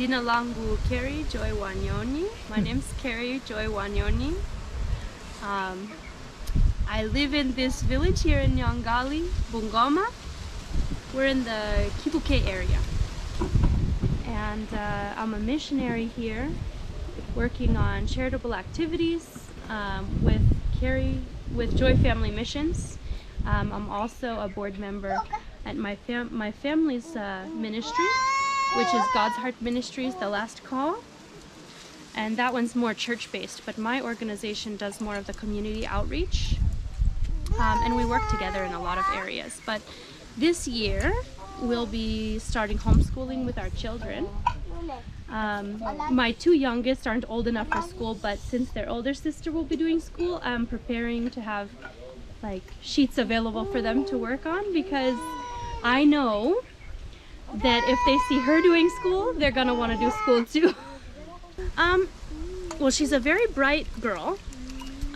Jina langu Carrie Joy Wanyoni. My name's Carrie Joy Wanyoni. I live in this village here in Nyangali, Bungoma. We're in the Kibuke area. And I'm a missionary here, working on charitable activities with Joy Family Missions. I'm also a board member at my family's ministry, which is God's Heart Ministries, The Last Call. And that one's more church-based, but my organization does more of the community outreach. And we work together in a lot of areas. But this year, we'll be starting homeschooling with our children. My two youngest aren't old enough for school, but since their older sister will be doing school, I'm preparing to have like sheets available for them to work on, because I know that if they see her doing school, they're gonna want to do school too. Well, she's a very bright girl,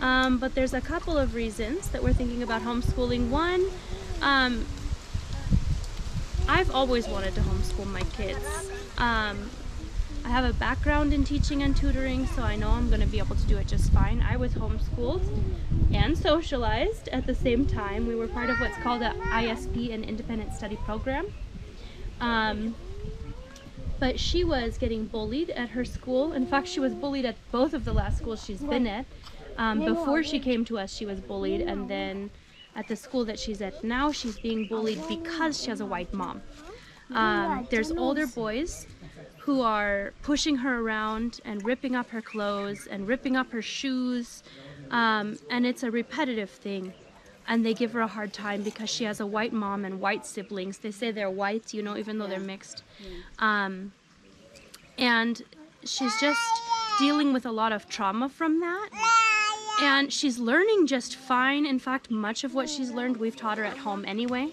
but there's a couple of reasons that we're thinking about homeschooling. One, I've always wanted to homeschool my kids. I have a background in teaching and tutoring, so I know I'm going to be able to do it just fine. I was homeschooled and socialized at the same time. We were part of what's called an ISP, an independent study program. But she was getting bullied at her school. In fact, she was bullied at both of the last schools she's been at. Before she came to us, she was bullied, and then at the school that she's at now, she's being bullied because she has a white mom. There's older boys who are pushing her around and ripping up her clothes and ripping up her shoes, and it's a repetitive thing. And they give her a hard time because she has a white mom and white siblings. They say they're white, you know, even though they're mixed. And she's just dealing with a lot of trauma from that. And she's learning just fine. In fact, much of what she's learned, we've taught her at home anyway.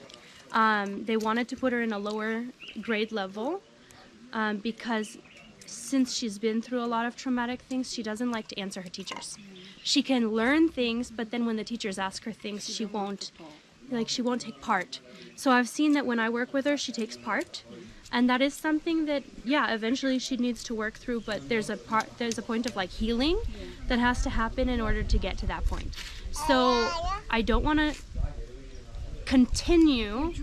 They wanted to put her in a lower grade level because since she's been through a lot of traumatic things, she doesn't like to answer her teachers. She can learn things, but then when the teachers ask her things, she won't take part. So I've seen that when I work with her, she takes part. And that is something that, yeah, eventually she needs to work through, but there's a point of like healing that has to happen in order to get to that point. So I don't want to continue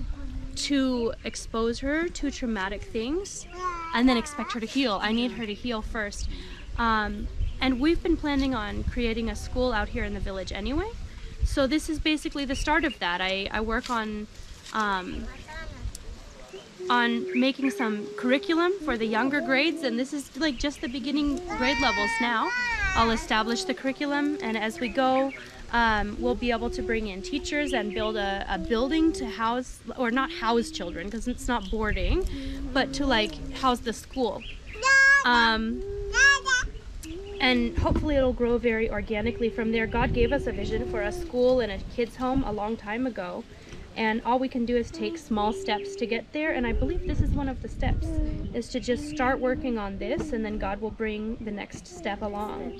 to expose her to traumatic things and then expect her to heal. I need her to heal first. And we've been planning on creating a school out here in the village anyway. So this is basically the start of that. I work on making some curriculum for the younger grades, and this is like just the beginning grade levels now. I'll establish the curriculum, and as we go, we'll be able to bring in teachers and build a building to house, or not house children because it's not boarding, but to like house the school. And hopefully it'll grow very organically from there. God gave us a vision for a school and a kids' home a long time ago. And all we can do is take small steps to get there. And I believe this is one of the steps, is to just start working on this, and then God will bring the next step along.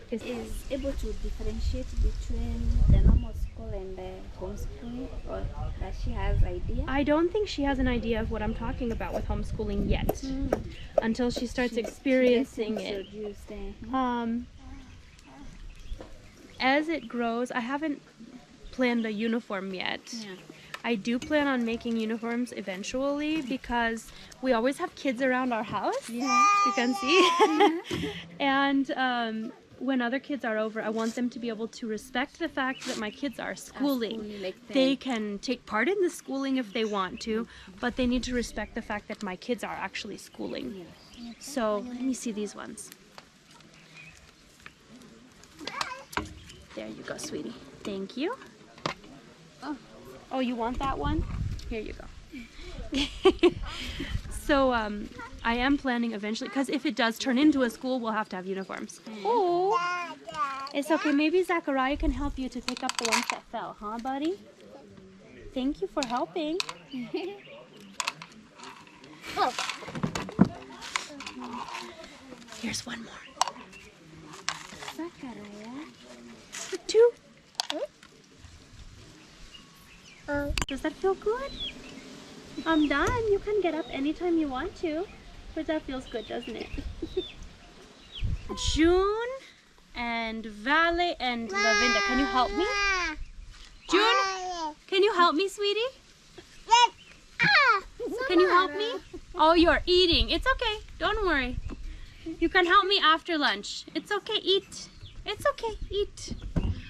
Is able to differentiate between the normal school and the homeschooling, or that she has idea? I don't think she has an idea of what I'm talking about with homeschooling yet, until she starts experiencing it. As it grows, I haven't planned a uniform yet. I do plan on making uniforms eventually because we always have kids around our house, you can see. And when other kids are over, I want them to be able to respect the fact that my kids are schooling. They can take part in the schooling if they want to, but they need to respect the fact that my kids are actually schooling. So let me see these ones. There you go, sweetie. Thank you. Oh, you want that one? Here you go. So I am planning eventually, because if it does turn into a school, we'll have to have uniforms. Oh, it's okay. Maybe Zachariah can help you to pick up the ones that fell, huh, buddy? Thank you for helping. Oh. Here's one more. Zachariah. Two. Does that feel good? I'm done. You can get up anytime you want to. But that feels good, doesn't it? June and Vale and Lavinda, can you help me? June, can you help me, sweetie? Can you help me? Oh, you're eating. It's okay. Don't worry. You can help me after lunch. It's okay. Eat. It's okay. Eat.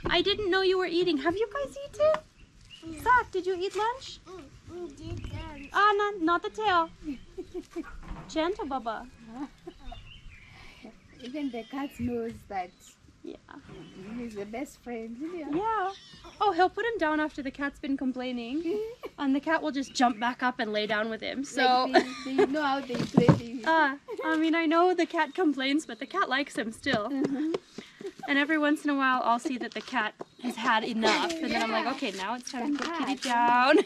I didn't know you were eating. Have you guys eaten? Zach, did you eat lunch? Ah, no, not the tail. Gentle, Baba. Even the cat knows that Yeah. he's the best friend. Yeah. Oh, he'll put him down after the cat's been complaining. And the cat will just jump back up and lay down with him. So, Like they know how they play things. I mean, I know the cat complains, but the cat likes him still. And every once in a while, I'll see that the cat has had enough. And then I'm like, okay, now it's time to put Kitty down.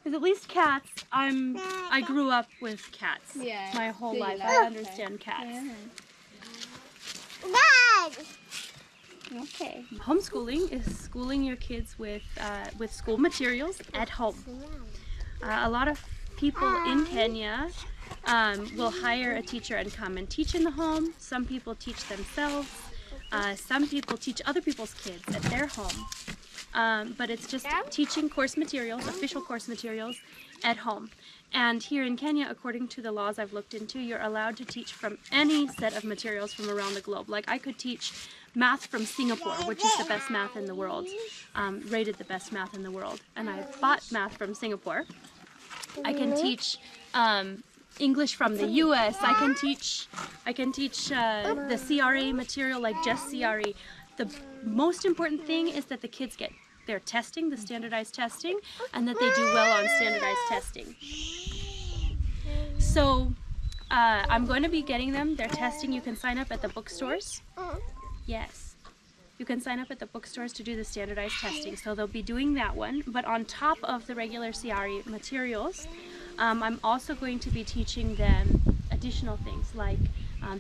Because at least cats, I grew up with cats Yeah, my whole so you life. like I cats. understand cats. Yeah. Okay. Homeschooling is schooling your kids with school materials at home. A lot of people in Kenya will hire a teacher and come and teach in the home. Some people teach themselves. Some people teach other people's kids at their home. But it's just teaching course materials, official course materials, at home. And here in Kenya, according to the laws I've looked into, you're allowed to teach from any set of materials from around the globe. Like I could teach math from Singapore, which is the best math in the world, rated the best math in the world. And I bought math from Singapore. I can teach English from the US. I can teach the CRE material, like just CRE. The most important thing is that the kids get their testing, the standardized testing, and that they do well on standardized testing. So I'm going to be getting them their testing. You can sign up at the bookstores. Yes. You can sign up at the bookstores to do the standardized testing. So they'll be doing that one. But on top of the regular CRE materials, I'm also going to be teaching them additional things like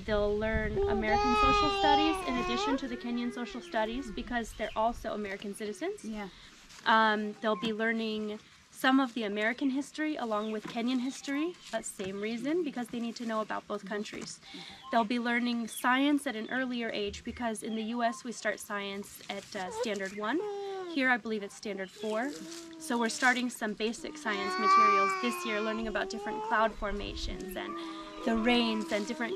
they'll learn American social studies in addition to the Kenyan social studies because they're also American citizens. Yeah. They'll be learning some of the American history along with Kenyan history, same reason, because they need to know about both countries. They'll be learning science at an earlier age because in the US we start science at standard 1. Here I believe it's standard 4. So we're starting some basic science materials this year, learning about different cloud formations and the rains and different,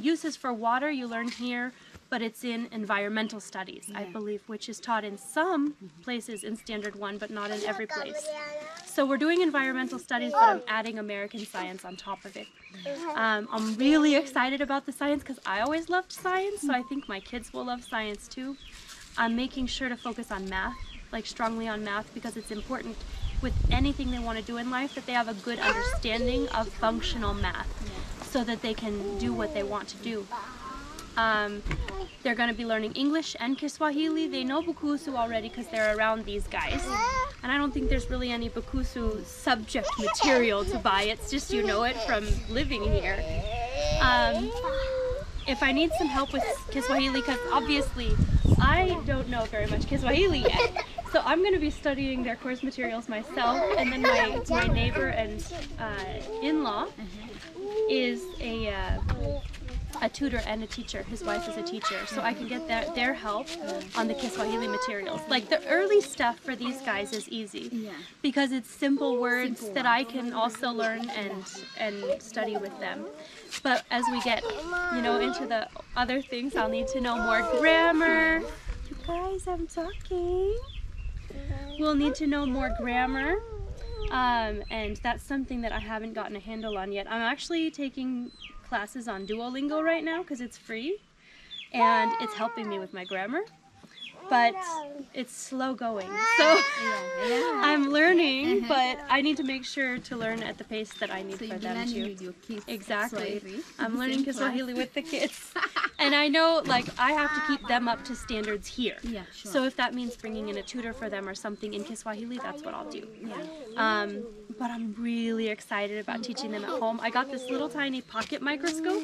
uses for water you learn here, but it's in environmental studies, I believe, which is taught in some places in standard 1, but not in every place. So we're doing environmental studies, but I'm adding American science on top of it. I'm really excited about the science because I always loved science, so I think my kids will love science too. I'm making sure to focus on math, like strongly on math, because it's important with anything they want to do in life that they have a good understanding of functional math so that they can do what they want to do. They're going to be learning English and Kiswahili. They know Bukusu already because they're around these guys. And I don't think there's really any Bukusu subject material to buy. It's just you know it from living here. If I need some help with Kiswahili, because obviously I don't know very much Kiswahili yet. So I'm going to be studying their course materials myself, and then my neighbor and in-law is a tutor and a teacher. His wife is a teacher, so I can get their help on the Kiswahili materials. Like the early stuff for these guys is easy because it's simple words that I can also learn and study with them. But as we get, into the other things, I'll need to know more grammar. You guys, I'm talking. We'll need to know more grammar. And that's something that I haven't gotten a handle on yet. I'm actually taking classes on Duolingo right now because it's free and it's helping me with my grammar, but it's slow going, so I'm learning, but I need to make sure to learn at the pace that I need for them to. With your kids, Exactly. Swahili. I'm learning Kiswahili with the kids, and I know I have to keep them up to standards here. Yeah, sure. So if that means bringing in a tutor for them or something in Kiswahili, that's what I'll do. But I'm really excited about teaching them at home. I got this little tiny pocket microscope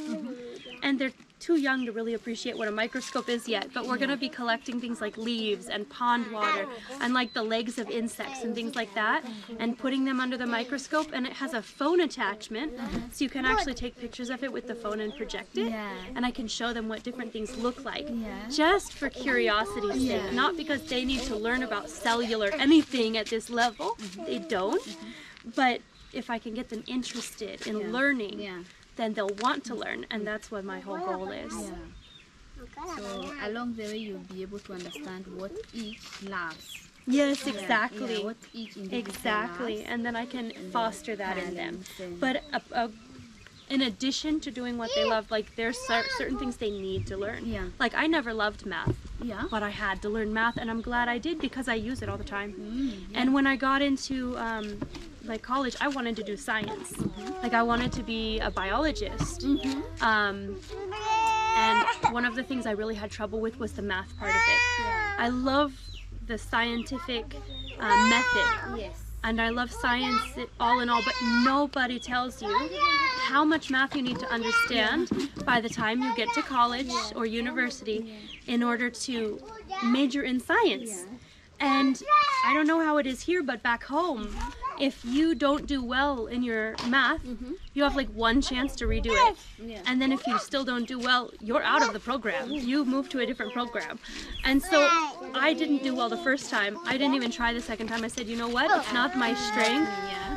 and they're too young to really appreciate what a microscope is yet, but we're going to be collecting things like leaves and pond water and like the legs of insects and things like that, and putting them under the microscope, and it has a phone attachment, so you can actually take pictures of it with the phone and project it, and I can show them what different things look like, just for curiosity's sake, not because they need to learn about cellular anything at this level, they don't, but if I can get them interested in learning, then they'll want to learn, and that's what my whole goal is. So along the way you'll be able to understand what each loves. Yes, exactly. What each individual Exactly, loves. and then I can foster that in them. But in addition to doing what they love, like there's certain things they need to learn. Like I never loved math, but I had to learn math, and I'm glad I did because I use it all the time. And when I got into like college, I wanted to do science. Like I wanted to be a biologist. And one of the things I really had trouble with was the math part of it. I love the scientific method. And I love science all in all, but nobody tells you how much math you need to understand by the time you get to college or university in order to major in science. And I don't know how it is here, but back home, if you don't do well in your math, you have like one chance to redo it. And then if you still don't do well, you're out of the program. You move to a different program. And so I didn't do well the first time. I didn't even try the second time. I said, you know what? It's not my strength.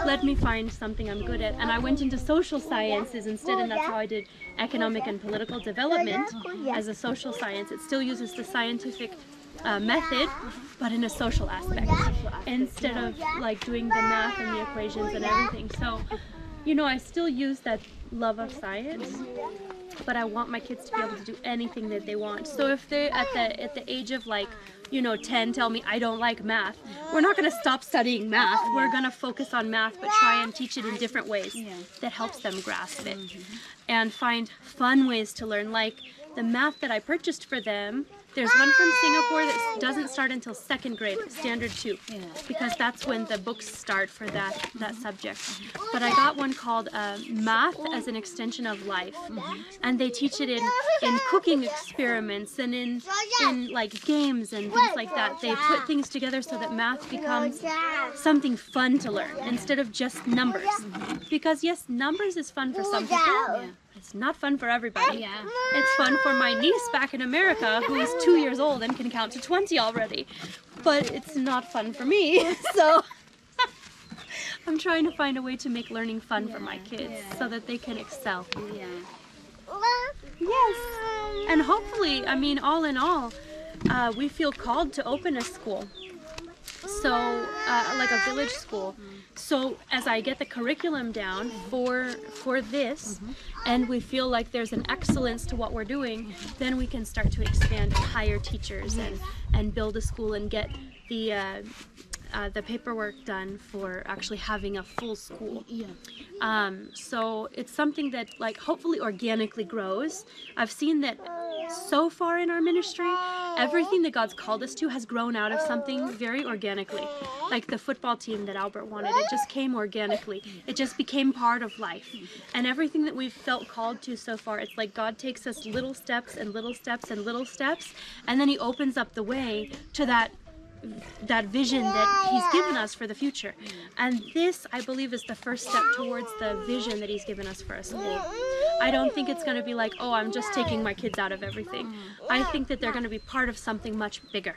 Let me find something I'm good at. And I went into social sciences instead, and that's how I did economic and political development as a social science. It still uses the scientific method, but in a social aspect, instead of like doing the math and the equations and everything. So, you know, I still use that love of science, but I want my kids to be able to do anything that they want. So if they at the age of like, you know, 10 tell me I don't like math, we're not going to stop studying math. We're going to focus on math, but try and teach it in different ways that helps them grasp it, and find fun ways to learn. Like the math that I purchased for them, there's one from Singapore that doesn't start until 2nd grade, standard 2, because that's when the books start for that subject. But I got one called Math as an Extension of Life, and they teach it in cooking experiments and in like games and things like that. They put things together so that math becomes something fun to learn instead of just numbers. Because yes, numbers is fun for some people. It's not fun for everybody. It's fun for my niece back in America who is 2 years old and can count to 20 already. But it's not fun for me. So I'm trying to find a way to make learning fun for my kids so that they can excel. Yes. And hopefully, I mean, all in all, we feel called to open a school. So, like a village school. So as I get the curriculum down for this, and we feel like there's an excellence to what we're doing, then we can start to expand and hire teachers and build a school and get the paperwork done for actually having a full school. So it's something that like hopefully organically grows. I've seen that so far in our ministry, everything that God's called us to has grown out of something very organically. Like the football team that Albert wanted, it just came organically. It just became part of life. And everything that we've felt called to so far, it's like God takes us little steps and little steps and little steps, and then he opens up the way to that vision that he's given us for the future. And this, I believe, is the first step towards the vision that he's given us for a school. I don't think it's going to be like, oh, I'm just taking my kids out of everything. I think that they're going to be part of something much bigger.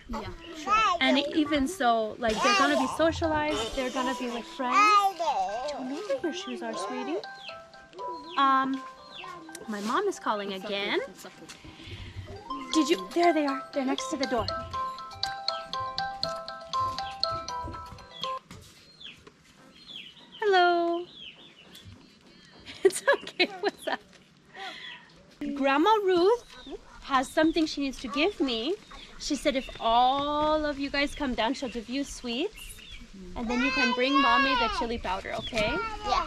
And even so, like, they're going to be socialized, they're going to be with friends. Tell me where your shoes are, sweetie. My mom is calling again. Did you? There they are. They're next to the door. Hello. It's okay. What's up? Grandma Ruth has something she needs to give me. She said if all of you guys come down, she'll give you sweets. And then you can bring mommy the chili powder, okay? Yeah.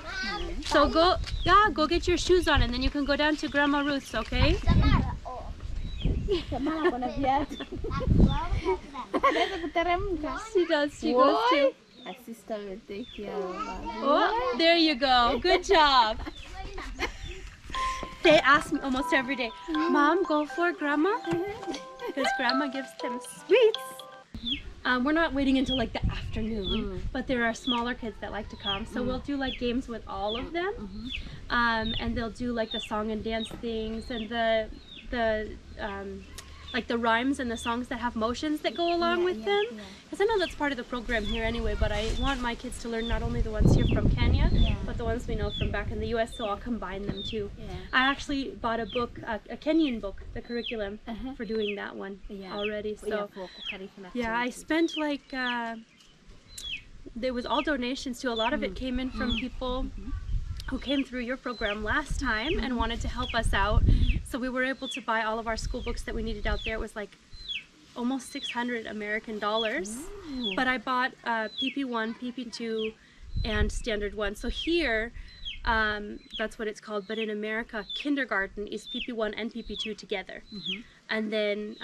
So go get your shoes on, and then you can go down to Grandma Ruth's, okay? She does. She goes too. My sister will take care of her. Oh, there you go. Good job. They ask me almost every day, Mom, go for Grandma? Because Grandma gives them sweets. We're not waiting until like the afternoon, but there are smaller kids that like to come. So we'll do like games with all of them. And they'll do like the song and dance things and the like the rhymes and the songs that have motions that go along with them. Because I know that's part of the program here anyway, but I want my kids to learn not only the ones here from Kenya, but the ones we know from back in the US, so I'll combine them too. I actually bought a book, a Kenyan book, the curriculum, for doing that one already. So yeah, I spent like, there was all donations too. A lot of it came in from people who came through your program last time and wanted to help us out. So we were able to buy all of our school books that we needed out there. It was like almost 600 American dollars. But I bought PP1, PP2, and Standard 1. So here, that's what it's called. But in America, kindergarten is PP1 and PP2 together. And then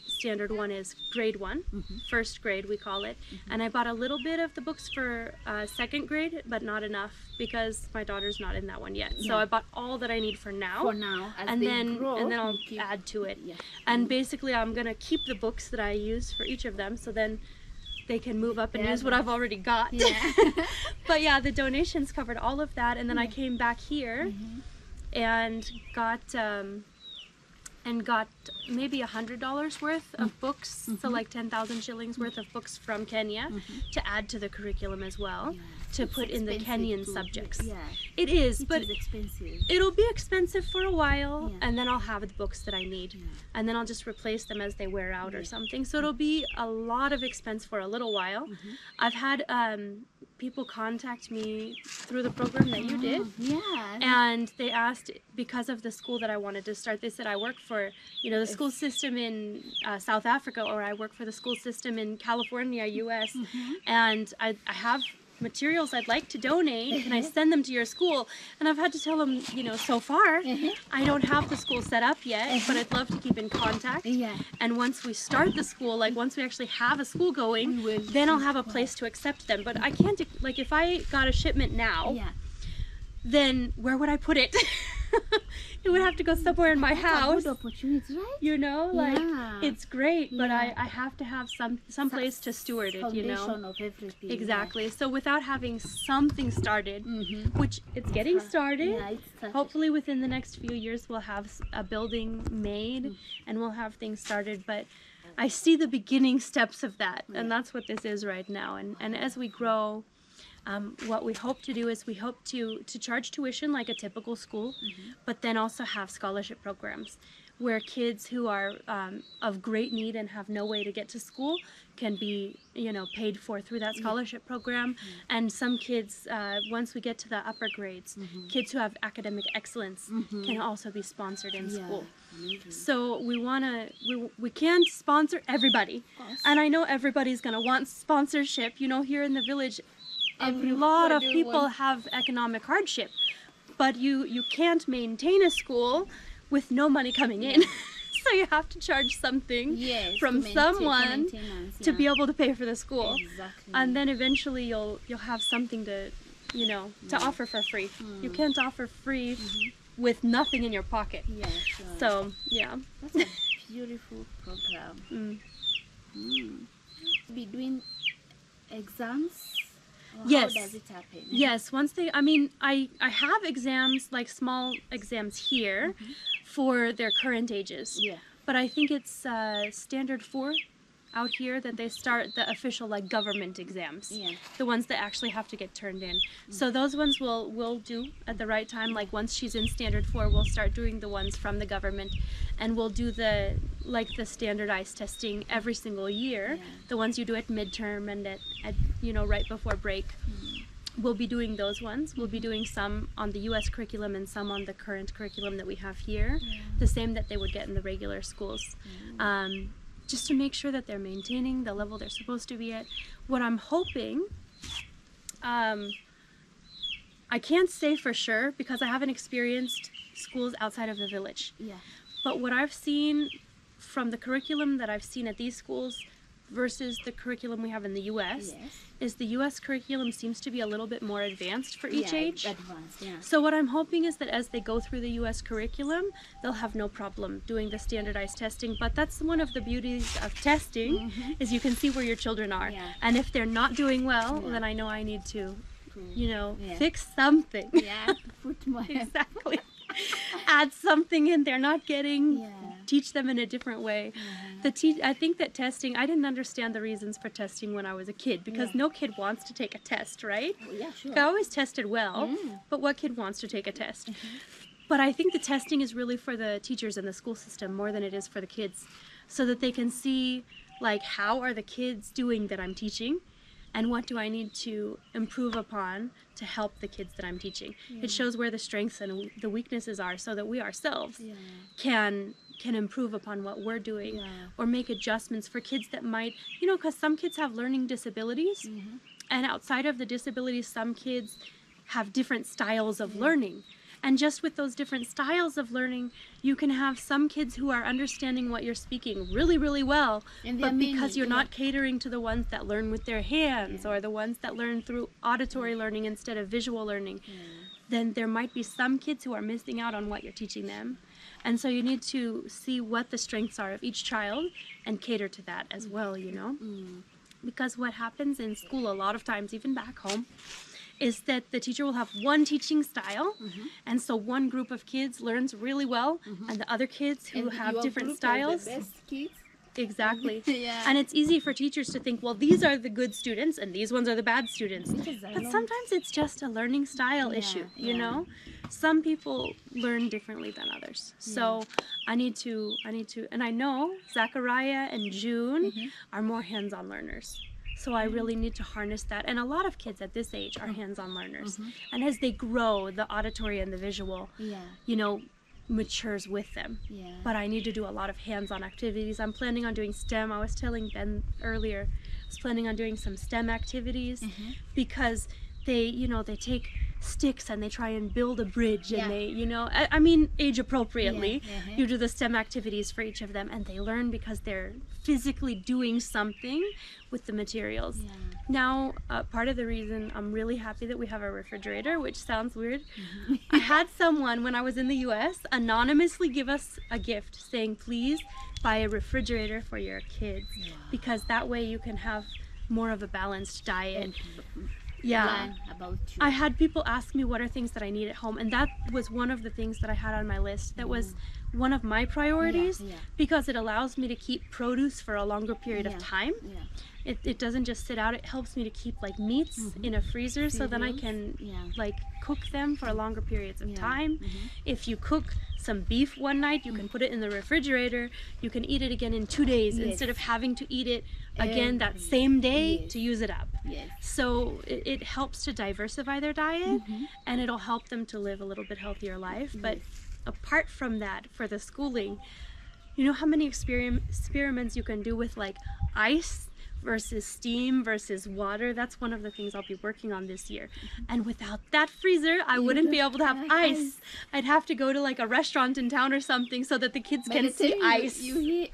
Standard 1 is grade 1, first grade we call it. And I bought a little bit of the books for second grade, but not enough because my daughter's not in that one yet. So I bought all that I need for now. And then I'll add to it. And basically I'm gonna keep the books that I use for each of them, so then they can move up and use what I've already got. But yeah, the donations covered all of that, and then I came back here and got maybe $100 worth of books, so like 10,000 shillings worth of books from Kenya to add to the curriculum as well, to put in the Kenyan subjects. It is, but expensive. It'll be expensive for a while, and then I'll have the books that I need, and then I'll just replace them as they wear out or something. So it'll be a lot of expense for a little while. I've had people contact me through the program that you did, and they asked, because of the school that I wanted to start, they said I work for, you know, the school system in South Africa, or I work for the school system in California, US, and I have materials I'd like to donate. Can I send them to your school? And I've had to tell them, you know, so far I don't have the school set up yet, but I'd love to keep in contact. And once we start the school, like once we actually have a school going, then I'll have a place to accept them. But I can't, like if I got a shipment now, then where would I put it? It would have to go somewhere in my house. Good opportunity, right? You know, like it's great, but I have to have some place to steward it, you know. Foundation of everything. Exactly. So without having something started, which it's getting started, hopefully within the next few years we'll have a building made and we'll have things started, but I see the beginning steps of that, and that's what this is right now. And as we grow, what we hope to do is we hope to charge tuition like a typical school, but then also have scholarship programs where kids who are of great need and have no way to get to school can be, you know, paid for through that scholarship program. And some kids, once we get to the upper grades, kids who have academic excellence can also be sponsored in school. So we can sponsor everybody, and I know everybody's gonna want sponsorship. You know, here in the village, a lot of people have economic hardship, but you can't maintain a school with no money coming in. So you have to charge something from someone to be able to pay for the school. And then eventually you'll have something to, you know, to offer for free. You can't offer free with nothing in your pocket. So yeah, that's a beautiful program. Be doing exams. How does it happen? Yes, once they, I mean, I have exams, like small exams here for their current ages. But I think it's Standard 4 out here that they start the official like government exams. The ones that actually have to get turned in. So those ones we'll do at the right time. Like once she's in Standard 4, we'll start doing the ones from the government, and we'll do the standardized testing every single year. The ones you do at midterm and at you know, right before break. We'll be doing those ones. We'll be doing some on the US curriculum and some on the current curriculum that we have here. The same that they would get in the regular schools. Just to make sure that they're maintaining the level they're supposed to be at. What I'm hoping, I can't say for sure because I haven't experienced schools outside of the village. But what I've seen from the curriculum that I've seen at these schools, versus the curriculum we have in the US Yes. is the US curriculum seems to be a little bit more advanced for each Yeah, age. advanced, yeah. So what I'm hoping is that as they go through the US curriculum, they'll have no problem doing the standardized testing. But that's one of the beauties of testing is you can see where your children are. Yeah. And if they're not doing well, Yeah. then I know I need to, Yeah. fix something. Yeah, put more. Exactly. Add something in they're not getting. Yeah. Teach them in a different way. I think that testing, I didn't understand the reasons for testing when I was a kid because no kid wants to take a test, right? Oh, yeah, sure. I always tested well, but what kid wants to take a test? But I think the testing is really for the teachers in the school system more than it is for the kids, so that they can see, like, how are the kids doing that I'm teaching, and what do I need to improve upon to help the kids that I'm teaching. It shows where the strengths and the weaknesses are, so that we ourselves can improve upon what we're doing, or make adjustments for kids that might, because some kids have learning disabilities, and outside of the disabilities, some kids have different styles of learning. And just with those different styles of learning, you can have some kids who are understanding what you're speaking really, really well, And but they're because many, you're not catering to the ones that learn with their hands, or the ones that learn through auditory learning instead of visual learning, then there might be some kids who are missing out on what you're teaching them. And so you need to see what the strengths are of each child and cater to that as well, Because what happens in school a lot of times, even back home, is that the teacher will have one teaching style, and so one group of kids learns really well, and the other kids who And have your different group are styles. the best kids. Exactly. Yeah. And it's easy for teachers to think, well, these are the good students and these ones are the bad students. Because But sometimes it's just a learning style issue, you know? Some people learn differently than others. So I need to, and I know Zachariah and June are more hands-on learners. So I really need to harness that. And a lot of kids at this age are hands-on learners. And as they grow, the auditory and the visual, matures with them. But I need to do a lot of hands-on activities. I'm planning on doing STEM. I was telling Ben earlier, I was planning on doing some STEM activities because they take sticks and they try and build a bridge and they, I mean, age appropriately. You do the STEM activities for each of them and they learn because they're physically doing something with the materials. Now, part of the reason I'm really happy that we have a refrigerator, which sounds weird, I had someone when I was in the US anonymously give us a gift saying, please buy a refrigerator for your kids because that way you can have more of a balanced diet. Learn about you. I had people ask me what are things that I need at home, and that was one of the things that I had on my list. That was one of my priorities because it allows me to keep produce for a longer period of time. It doesn't just sit out. It helps me to keep like meats in a freezer so then I can like cook them for longer periods of time. If you cook some beef one night, you can put it in the refrigerator. You can eat it again in 2 days instead of having to eat it again that same day to use it up. So it helps to diversify their diet and it'll help them to live a little bit healthier life. But apart from that, for the schooling, you know how many experiments you can do with like ice versus steam versus water? That's one of the things I'll be working on this year. And without that freezer, I wouldn't be able to have ice. I'd have to go to like a restaurant in town or something so that the kids can see ice. You hear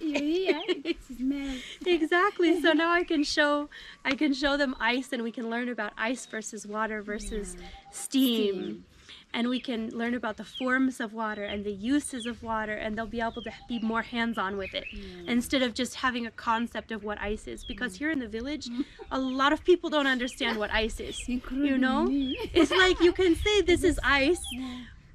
it smells. Exactly. So now I can show them ice and we can learn about ice versus water versus steam. And we can learn about the forms of water and the uses of water, and they'll be able to be more hands-on with it instead of just having a concept of what ice is. Because here in the village, a lot of people don't understand what ice is. You know, it's like you can say this is ice,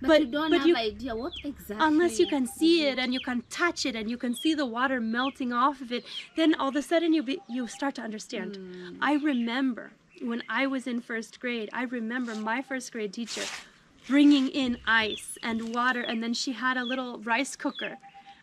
but you don't have idea what exactly. Unless you can see it and you can touch it and you can see the water melting off of it, then all of a sudden you start to understand. I remember when I was in first grade, I remember my first grade teacher bringing in ice and water, and then she had a little rice cooker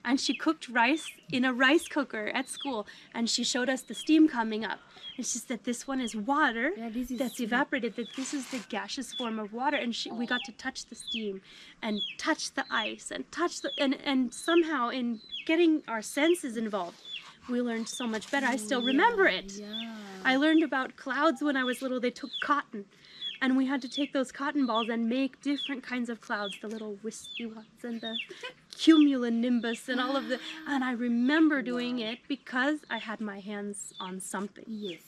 and she cooked rice in a rice cooker at school and she showed us the steam coming up and she said this one is water that's evaporated, that this is the gaseous form of water, and we got to touch the steam and touch the ice and touch the and somehow in getting our senses involved we learned so much better. I still remember it. I learned about clouds when I was little. They took cotton and we had to take those cotton balls and make different kinds of clouds, the little wispy ones and the cumulonimbus and all of the, and I remember doing it because I had my hands on something. Yes.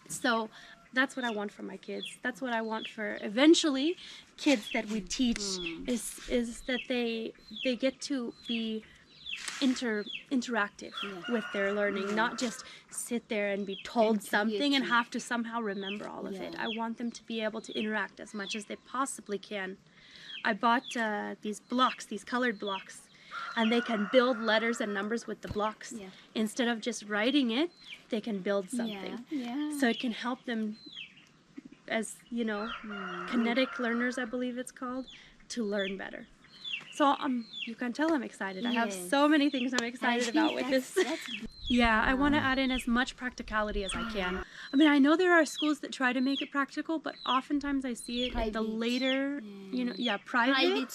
So that's what I want for my kids. That's what I want for eventually kids that we teach is that they get to be interactive with their learning, not just sit there and be told something and have to somehow remember all of it. I want them to be able to interact as much as they possibly can. I bought these blocks, these colored blocks, and they can build letters and numbers with the blocks. Instead of just writing it, they can build something. So it can help them, as you know, kinetic learners, I believe it's called, to learn better. So you can tell I'm excited. I have so many things I'm excited about with this. Yeah, I want to add in as much practicality as I can. I mean, I know there are schools that try to make it practical, but oftentimes I see it in the later, you know, private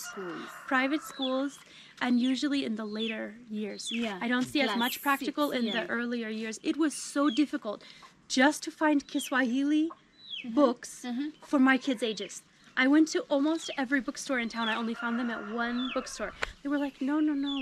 schools, and usually in the later years. I don't see as much practical in the earlier years. It was so difficult just to find Kiswahili books for my kids' ages. I went to almost every bookstore in town. I only found them at one bookstore. They were like, no,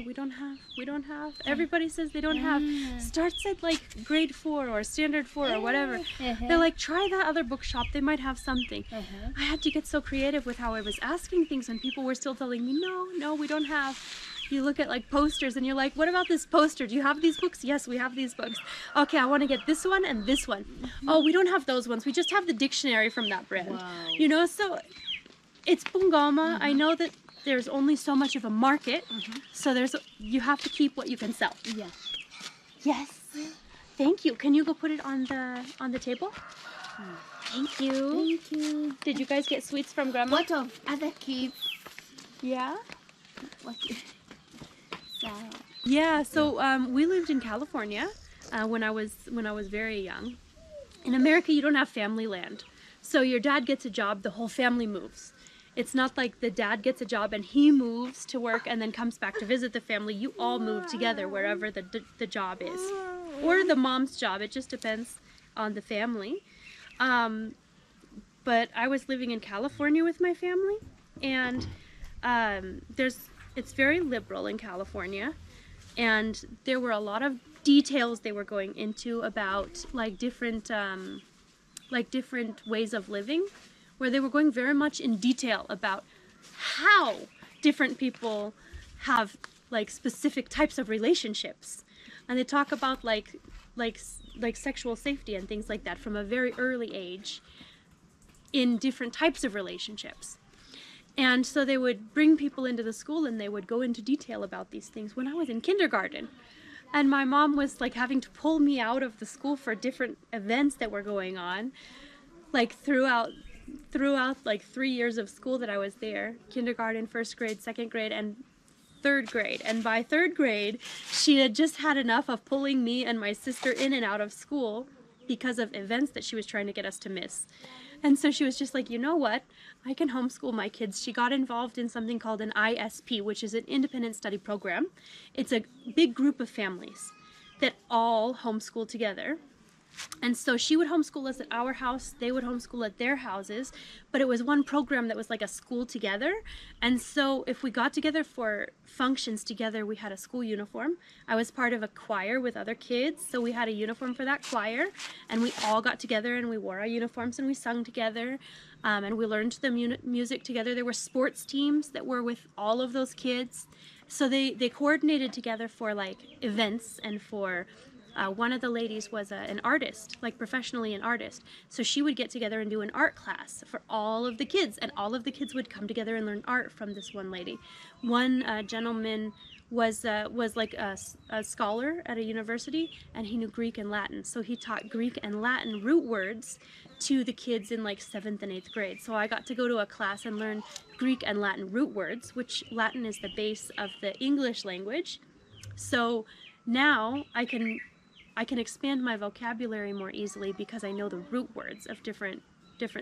we don't have. Everybody says they don't have. Starts at like grade 4 or standard 4 or whatever. They're like, try that other bookshop. They might have something. I had to get so creative with how I was asking things, and people were still telling me, no, we don't have. You look at like posters and you're like, what about this poster? Do you have these books? Yes, we have these books. Okay, I want to get this one and this one. Oh, we don't have those ones. We just have the dictionary from that brand. You know, so it's Bungoma. I know that there's only so much of a market, so you have to keep what you can sell. Yes. Thank you. Can you go put it on the table? Thank you. Thank you. Did you guys get sweets from Grandma? What of other kids? Yeah. What? Yeah. So we lived in California when I was very young. In America, you don't have family land, so your dad gets a job, the whole family moves. It's not like the dad gets a job and he moves to work and then comes back to visit the family. You all move together wherever the job is, or the mom's job. It just depends on the family. But I was living in California with my family, and it's very liberal in California, and there were a lot of details they were going into about like different ways of living, where they were going very much in detail about how different people have like specific types of relationships, and they talk about like sexual safety and things like that from a very early age in different types of relationships. And so they would bring people into the school and they would go into detail about these things when I was in kindergarten. And my mom was like having to pull me out of the school for different events that were going on, like throughout like 3 years of school that I was there, kindergarten, first grade, second grade, and third grade. And by third grade, she had just had enough of pulling me and my sister in and out of school because of events that she was trying to get us to miss. And so she was just like, you know what? I can homeschool my kids. She got involved in something called an ISP, which is an independent study program. It's a big group of families that all homeschool together. And so she would homeschool us at our house, they would homeschool at their houses, but it was one program that was like a school together. And so if we got together for functions together, we had a school uniform. I was part of a choir with other kids, so we had a uniform for that choir, and we all got together and we wore our uniforms and we sung together, and we learned the music together. There were sports teams that were with all of those kids, so they coordinated together for like events and for one of the ladies was an artist, like professionally an artist. So she would get together and do an art class for all of the kids, and all of the kids would come together and learn art from this one lady. One gentleman was like a scholar at a university, and he knew Greek and Latin. So he taught Greek and Latin root words to the kids in like 7th and 8th grade. So I got to go to a class and learn Greek and Latin root words, which Latin is the base of the English language. So now I can expand my vocabulary more easily because I know the root words of different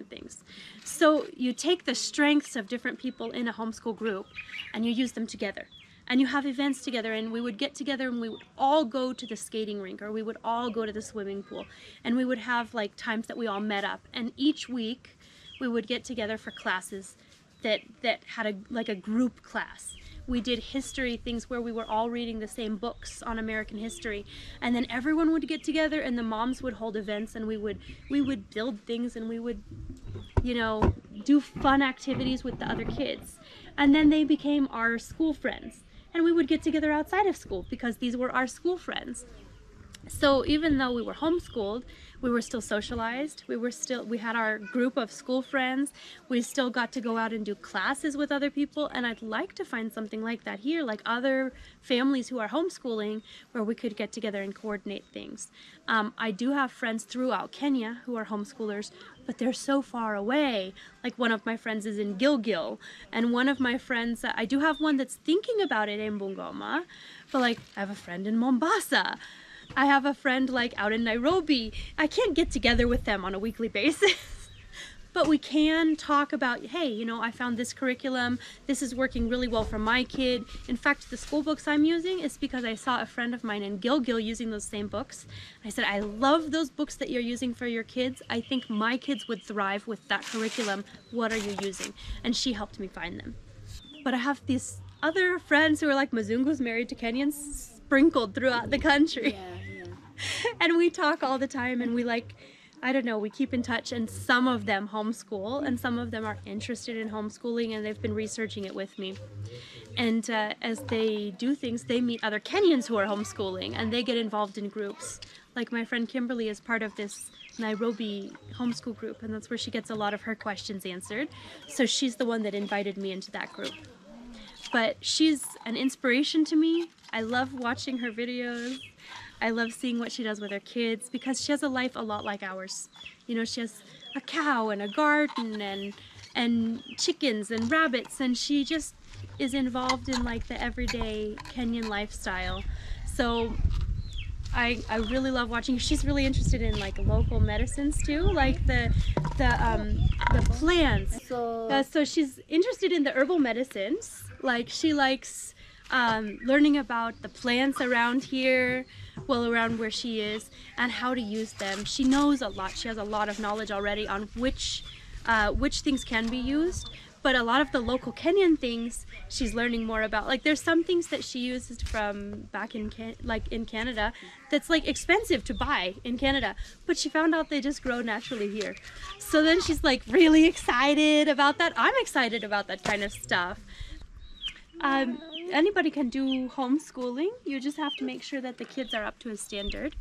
things. So you take the strengths of different people in a homeschool group and you use them together. And you have events together, and we would get together and we would all go to the skating rink, or we would all go to the swimming pool, and we would have like times that we all met up. And each week we would get together for classes that had like a group class. We did history things where we were all reading the same books on American history, and then everyone would get together and the moms would hold events, and we would build things, and we would, you know, do fun activities with the other kids. And then they became our school friends, and we would get together outside of school because these were our school friends. So even though we were homeschooled, we were still socialized. We had our group of school friends. We still got to go out and do classes with other people. And I'd like to find something like that here, like other families who are homeschooling, where we could get together and coordinate things. I do have friends throughout Kenya who are homeschoolers, but they're so far away. Like one of my friends is in Gilgil, and one of my friends, I do have one that's thinking about it in Bungoma, but like I have a friend in Mombasa. I have a friend like out in Nairobi. I can't get together with them on a weekly basis, but we can talk about, hey, you know, I found this curriculum. This is working really well for my kid. In fact, the school books I'm using is because I saw a friend of mine in Gilgil using those same books. I said, I love those books that you're using for your kids. I think my kids would thrive with that curriculum. What are you using? And she helped me find them. But I have these other friends who are like Mzungus married to Kenyans sprinkled throughout the country. Yeah. And we talk all the time, and we like, I don't know, we keep in touch, and some of them homeschool, and some of them are interested in homeschooling, and they've been researching it with me. And as they do things, they meet other Kenyans who are homeschooling, and they get involved in groups. Like my friend Kimberly is part of this Nairobi homeschool group, and that's where she gets a lot of her questions answered. So she's the one that invited me into that group. But she's an inspiration to me. I love watching her videos. I love seeing what she does with her kids, because she has a life a lot like ours. You know, she has a cow and a garden and chickens and rabbits, and she just is involved in like the everyday Kenyan lifestyle. So I really love watching. She's really interested in like local medicines too, like the plants. So she's interested in the herbal medicines. Like she likes learning about the plants around here, well, around where she is, and how to use them. She knows a lot. She has a lot of knowledge already on which things can be used. But a lot of the local Kenyan things she's learning more about. Like there's some things that she uses from back in Canada that's like expensive to buy in Canada, but she found out they just grow naturally here. So then she's like really excited about that. I'm excited about that kind of stuff. Anybody can do homeschooling. You just have to make sure that the kids are up to a standard.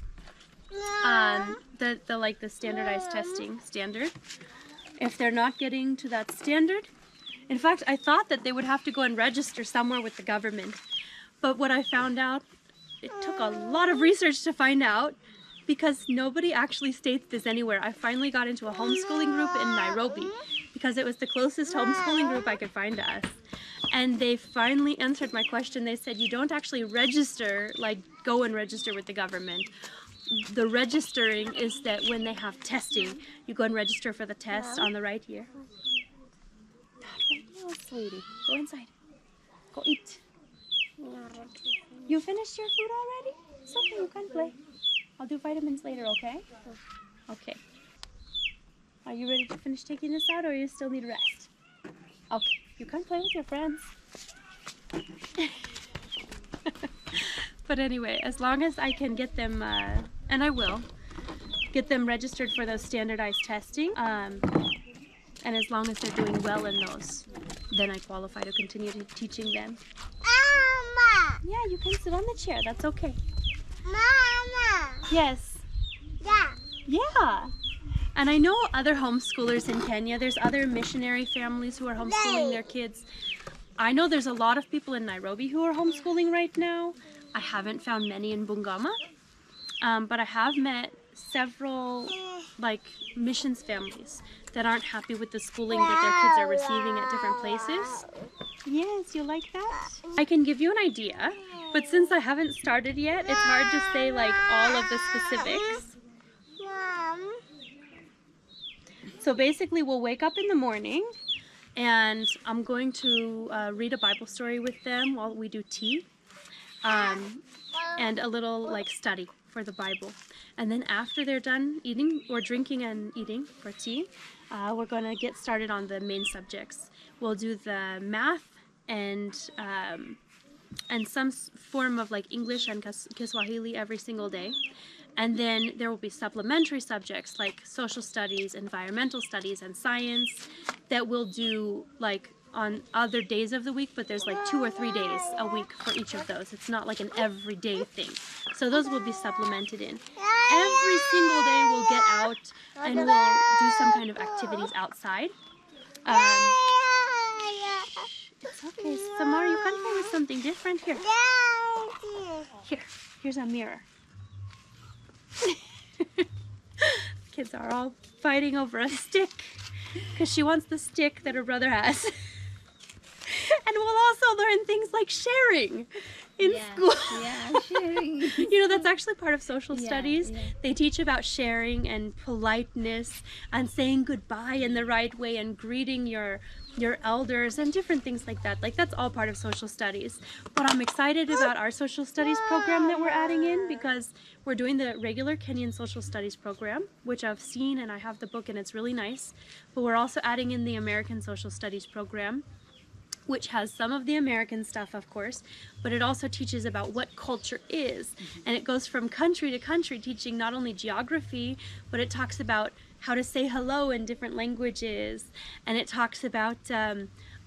The standardized testing standard. If they're not getting to that standard, in fact, I thought that they would have to go and register somewhere with the government. But what I found out, it took a lot of research to find out, because nobody actually states this anywhere. I finally got into a homeschooling group in Nairobi because it was the closest homeschooling group I could find to us. And they finally answered my question. They said, you don't actually register, like go and register with the government. The registering is that when they have testing, you go and register for the test on the right here. Not right now, sweetie. Go inside. Go eat. You finished your food already? It's okay, you can play. I'll do vitamins later, okay? Okay. Are you ready to finish taking this out, or you still need rest? Okay, you can play with your friends. But anyway, as long as I can get them, and I will, get them registered for those standardized testing, and as long as they're doing well in those, then I qualify to continue teaching them. Mama! Yeah, you can sit on the chair, that's okay. Mama! Yes. Yeah. Yeah. And I know other homeschoolers in Kenya. There's other missionary families who are homeschooling their kids. I know there's a lot of people in Nairobi who are homeschooling right now. I haven't found many in Bungoma, but I have met several like missions families that aren't happy with the schooling that their kids are receiving at different places. Yes, you like that? I can give you an idea, but since I haven't started yet, it's hard to say like all of the specifics. Mom. So basically we'll wake up in the morning, and I'm going to read a Bible story with them while we do tea, and a little like study for the Bible. And then after they're done eating or drinking and eating for tea, we're going to get started on the main subjects. We'll do the math and some form of like English and Kiswahili every single day. And then there will be supplementary subjects like social studies, environmental studies, and science that we'll do like on other days of the week, but there's like 2 or 3 days a week for each of those. It's not like an everyday thing. So those will be supplemented in. Every single day we'll get out and we'll do some kind of activities outside. It's okay, Samara, you can play with something different. Here's a mirror. Kids are all fighting over a stick because she wants the stick that her brother has. And we'll also learn things like sharing in school. Yeah, sharing. You know, that's actually part of social studies. Yeah. They teach about sharing and politeness and saying goodbye in the right way and greeting your elders and different things like that. Like, that's all part of social studies. But I'm excited about our social studies program that we're adding in, because we're doing the regular Kenyan social studies program, which I've seen and I have the book and it's really nice. But we're also adding in the American social studies program, which has some of the American stuff, of course, but it also teaches about what culture is. And it goes from country to country, teaching not only geography, but it talks about how to say hello in different languages. And it talks about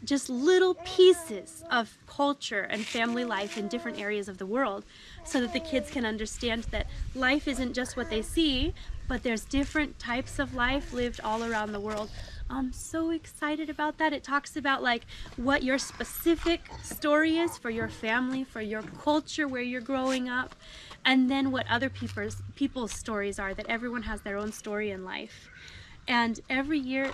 just little pieces of culture and family life in different areas of the world, so that the kids can understand that life isn't just what they see, but there's different types of life lived all around the world. I'm so excited about that. It talks about like what your specific story is for your family, for your culture, where you're growing up, and then what other people's stories are, that everyone has their own story in life. And every year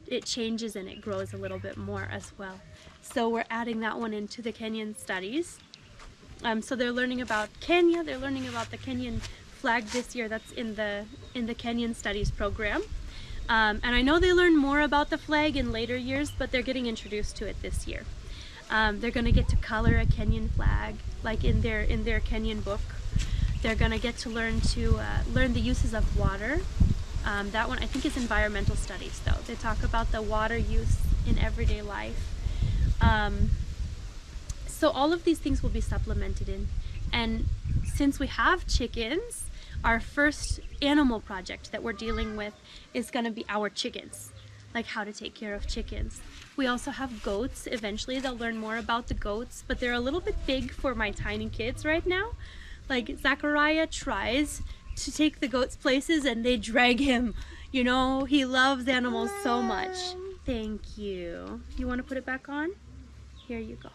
it changes and it grows a little bit more as well. So we're adding that one into the Kenyan studies. So they're learning about Kenya, they're learning about the Kenyan flag this year. That's in the Kenyan studies program. And I know they learn more about the flag in later years, but they're getting introduced to it this year. They're going to get to color a Kenyan flag, like in their Kenyan book. They're going to get to learn the uses of water. That one I think is environmental studies, though. They talk about the water use in everyday life. So all of these things will be supplemented in. And since we have chickens, our first animal project that we're dealing with is going to be our chickens, like how to take care of chickens. We also have goats. Eventually they'll learn more about the goats, but they're a little bit big for my tiny kids right now. Like, Zachariah tries to take the goats places and they drag him. You know, he loves animals so much. Thank you. You want to put it back on? Here you go.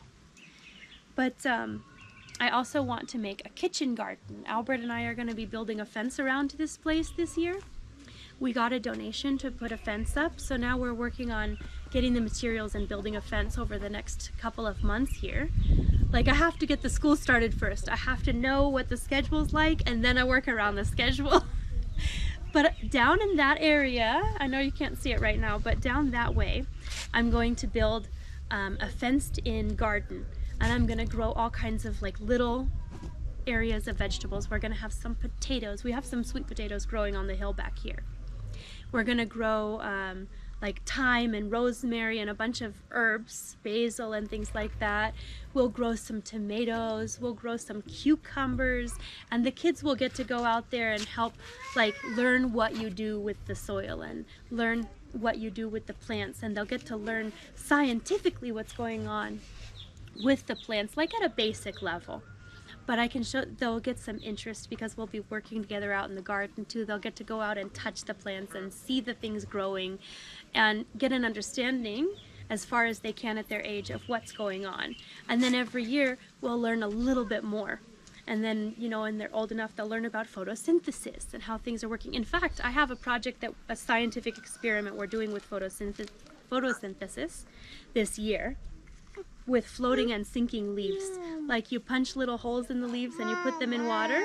But I also want to make a kitchen garden. Albert and I are going to be building a fence around this place this year. We got a donation to put a fence up, so now we're working on getting the materials and building a fence over the next couple of months here. Like, I have to get the school started first. I have to know what the schedule's like, and then I work around the schedule. But down in that area, I know you can't see it right now, but down that way, I'm going to build a fenced-in garden. And I'm gonna grow all kinds of like little areas of vegetables. We're gonna have some potatoes. We have some sweet potatoes growing on the hill back here. We're gonna grow like thyme and rosemary and a bunch of herbs, basil and things like that. We'll grow some tomatoes, we'll grow some cucumbers, and the kids will get to go out there and help like learn what you do with the soil and learn what you do with the plants, and they'll get to learn scientifically what's going on with the plants, like at a basic level. But I can show, they'll get some interest because we'll be working together out in the garden too. They'll get to go out and touch the plants and see the things growing and get an understanding as far as they can at their age of what's going on. And then every year we'll learn a little bit more. And then, you know, when they're old enough, they'll learn about photosynthesis and how things are working. In fact, I have a project, a scientific experiment we're doing with photosynthesis this year, with floating and sinking leaves. Like, you punch little holes in the leaves and you put them in water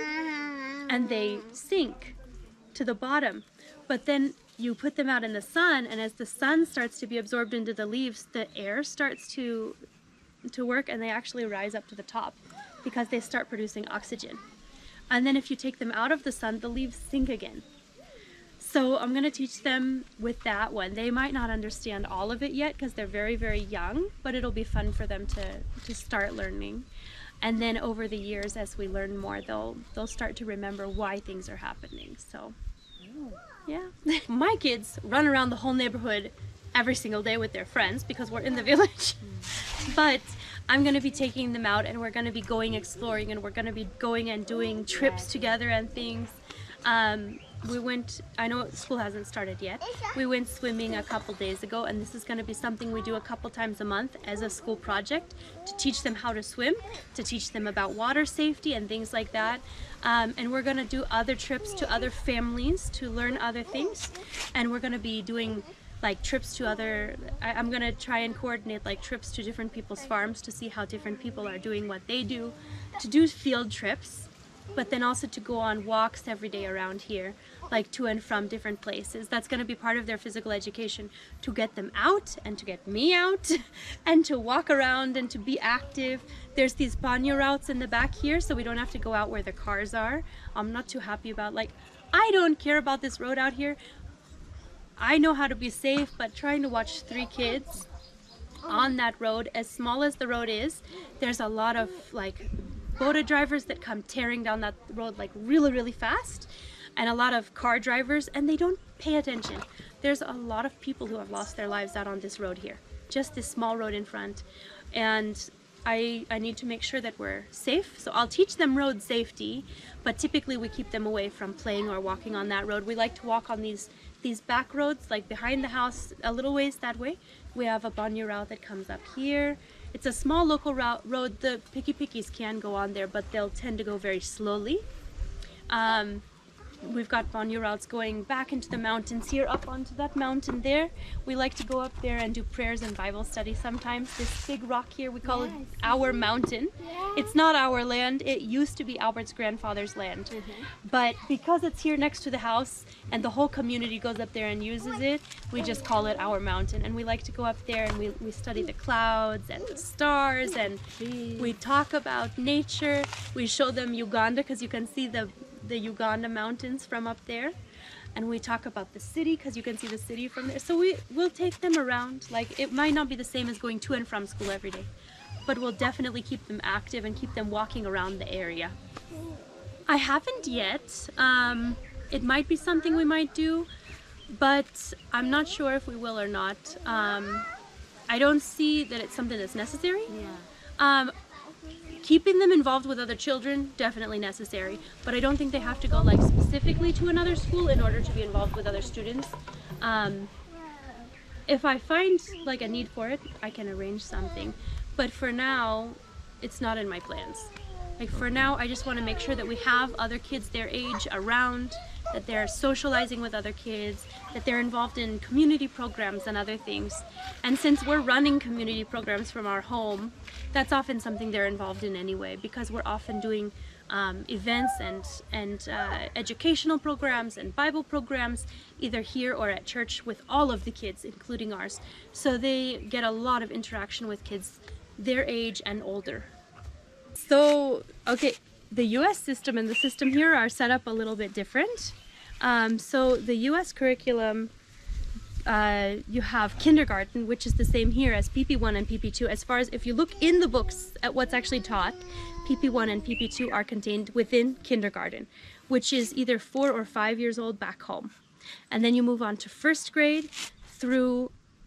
and they sink to the bottom. But then you put them out in the sun, and as the sun starts to be absorbed into the leaves, the air starts to work and they actually rise up to the top because they start producing oxygen. And then if you take them out of the sun, the leaves sink again. So I'm going to teach them with that one. They might not understand all of it yet because they're very, very young, but it'll be fun for them to start learning. And then over the years, as we learn more, they'll start to remember why things are happening. So, yeah. My kids run around the whole neighborhood every single day with their friends because we're in the village. But I'm going to be taking them out, and we're going to be going exploring, and we're going to be going and doing trips together and things. We went, I know school hasn't started yet, we went swimming a couple days ago, and this is going to be something we do a couple times a month as a school project to teach them how to swim, to teach them about water safety and things like that. And we're going to do other trips to other families to learn other things, and we're going to be doing like trips to other, I'm going to try and coordinate like trips to different people's farms to see how different people are doing what they do, to do field trips, but then also to go on walks every day around here, like to and from different places. That's going to be part of their physical education, to get them out and to get me out and to walk around and to be active. There's these banyo routes in the back here, so we don't have to go out where the cars are. I'm not too happy about, like, I don't care about this road out here. I know how to be safe, but trying to watch 3 kids on that road, as small as the road is, there's a lot of like boda drivers that come tearing down that road like really, really fast, and a lot of car drivers, and they don't pay attention. There's a lot of people who have lost their lives out on this road here, just this small road in front, and I need to make sure that we're safe. So I'll teach them road safety, but typically we keep them away from playing or walking on that road. We like to walk on these back roads, like behind the house a little ways that way. We have a banyo route that comes up here. It's a small local road. The picky-pickies can go on there, but they'll tend to go very slowly. We've got banyo routes going back into the mountains here, up onto that mountain there. We like to go up there and do prayers and Bible study sometimes. This big rock here, we call it our mountain. It's not our land. It used to be Albert's grandfather's land. But because it's here next to the house and the whole community goes up there and uses it, we just call it our mountain. And we like to go up there and we study the clouds and the stars, and we talk about nature. We show them Uganda because you can see the Uganda mountains from up there, and we talk about the city because you can see the city from there. So we'll take them around. Like, it might not be the same as going to and from school every day, but we'll definitely keep them active and keep them walking around the area. I haven't yet. It might be something we might do, but I'm not sure if we will or not. I don't see that it's something that's necessary. Keeping them involved with other children, definitely necessary, but I don't think they have to go like specifically to another school in order to be involved with other students. If I find like a need for it, I can arrange something, but for now, it's not in my plans. Like, for now, I just want to make sure that we have other kids their age around, that they're socializing with other kids, that they're involved in community programs and other things. And since we're running community programs from our home, that's often something they're involved in anyway, because we're often doing events and educational programs and Bible programs, either here or at church, with all of the kids, including ours. So they get a lot of interaction with kids their age and older. So, okay, the US system and the system here are set up a little bit different. So the US curriculum, you have kindergarten, which is the same here as PP1 and PP2. As far as if you look in the books at what's actually taught, PP1 and PP2 are contained within kindergarten, which is either 4 or 5 years old back home. And then you move on to first grade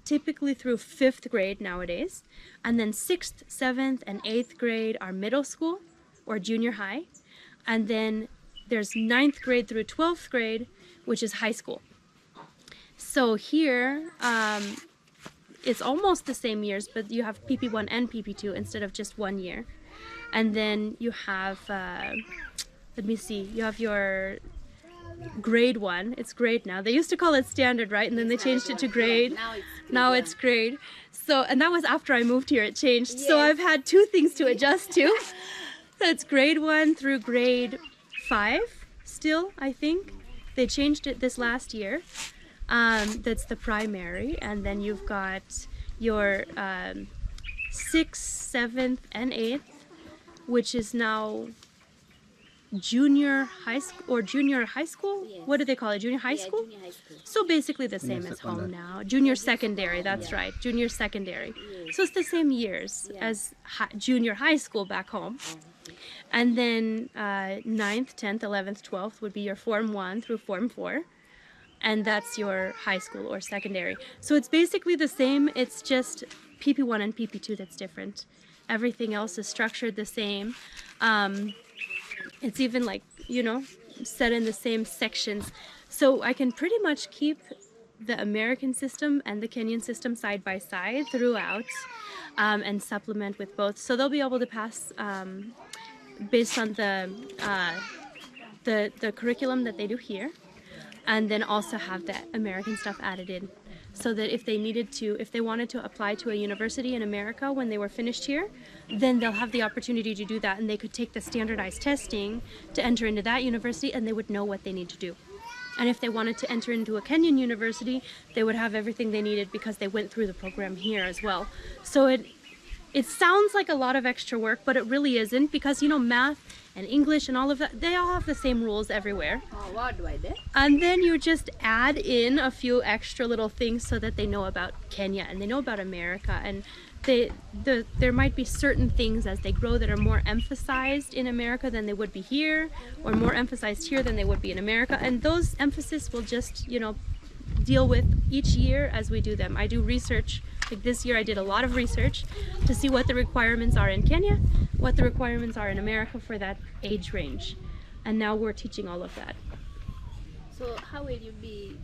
typically through 5th grade nowadays. And then 6th, 7th, and 8th grade are middle school or junior high. And then there's 9th grade through 12th grade, which is high school. So here, it's almost the same years, but you have PP1 and PP2 instead of just 1 year. And then you have, let me see, you have your grade 1. It's grade now. They used to call it standard, right? And then they changed it to grade. Now it's grade. So, and that was after I moved here, it changed. Yes. So I've had 2 things to adjust to. So it's grade 1 through grade 5 still, I think. They changed it this last year. That's the primary. And then you've got your 6th, 7th, and 8th, which is now junior high school or junior high school. Yes. What do they call it? Junior high Yeah, school? junior high school. So basically the same as home now. Junior secondary, that's right. Junior secondary. So it's the same years as junior high school back home. And then 9th, 10th, 11th, 12th would be your Form 1 through Form 4. And that's your high school or secondary. So it's basically the same. It's just PP1 and PP2 that's different. Everything else is structured the same. It's even like, you know, set in the same sections. So I can pretty much keep the American system and the Kenyan system side by side throughout, and supplement with both. So they'll be able to pass based on the curriculum that they do here, and then also have the American stuff added in. So that if they wanted to apply to a university in America when they were finished here, then they'll have the opportunity to do that, and they could take the standardized testing to enter into that university, and they would know what they need to do. And if they wanted to enter into a Kenyan university, they would have everything they needed because they went through the program here as well. So it sounds like a lot of extra work, but it really isn't, because, you know, math and English and all of that, they all have the same rules everywhere. Oh, what do I do? And then you just add in a few extra little things so that they know about Kenya and they know about America, and there might be certain things as they grow that are more emphasized in America than they would be here, or more emphasized here than they would be in America, and those emphasis will just, you know, deal with each year as we do them. I do research. Like this year I did a lot of research to see what the requirements are in Kenya, what the requirements are in America for that age range, and now we're teaching all of that. So how will you be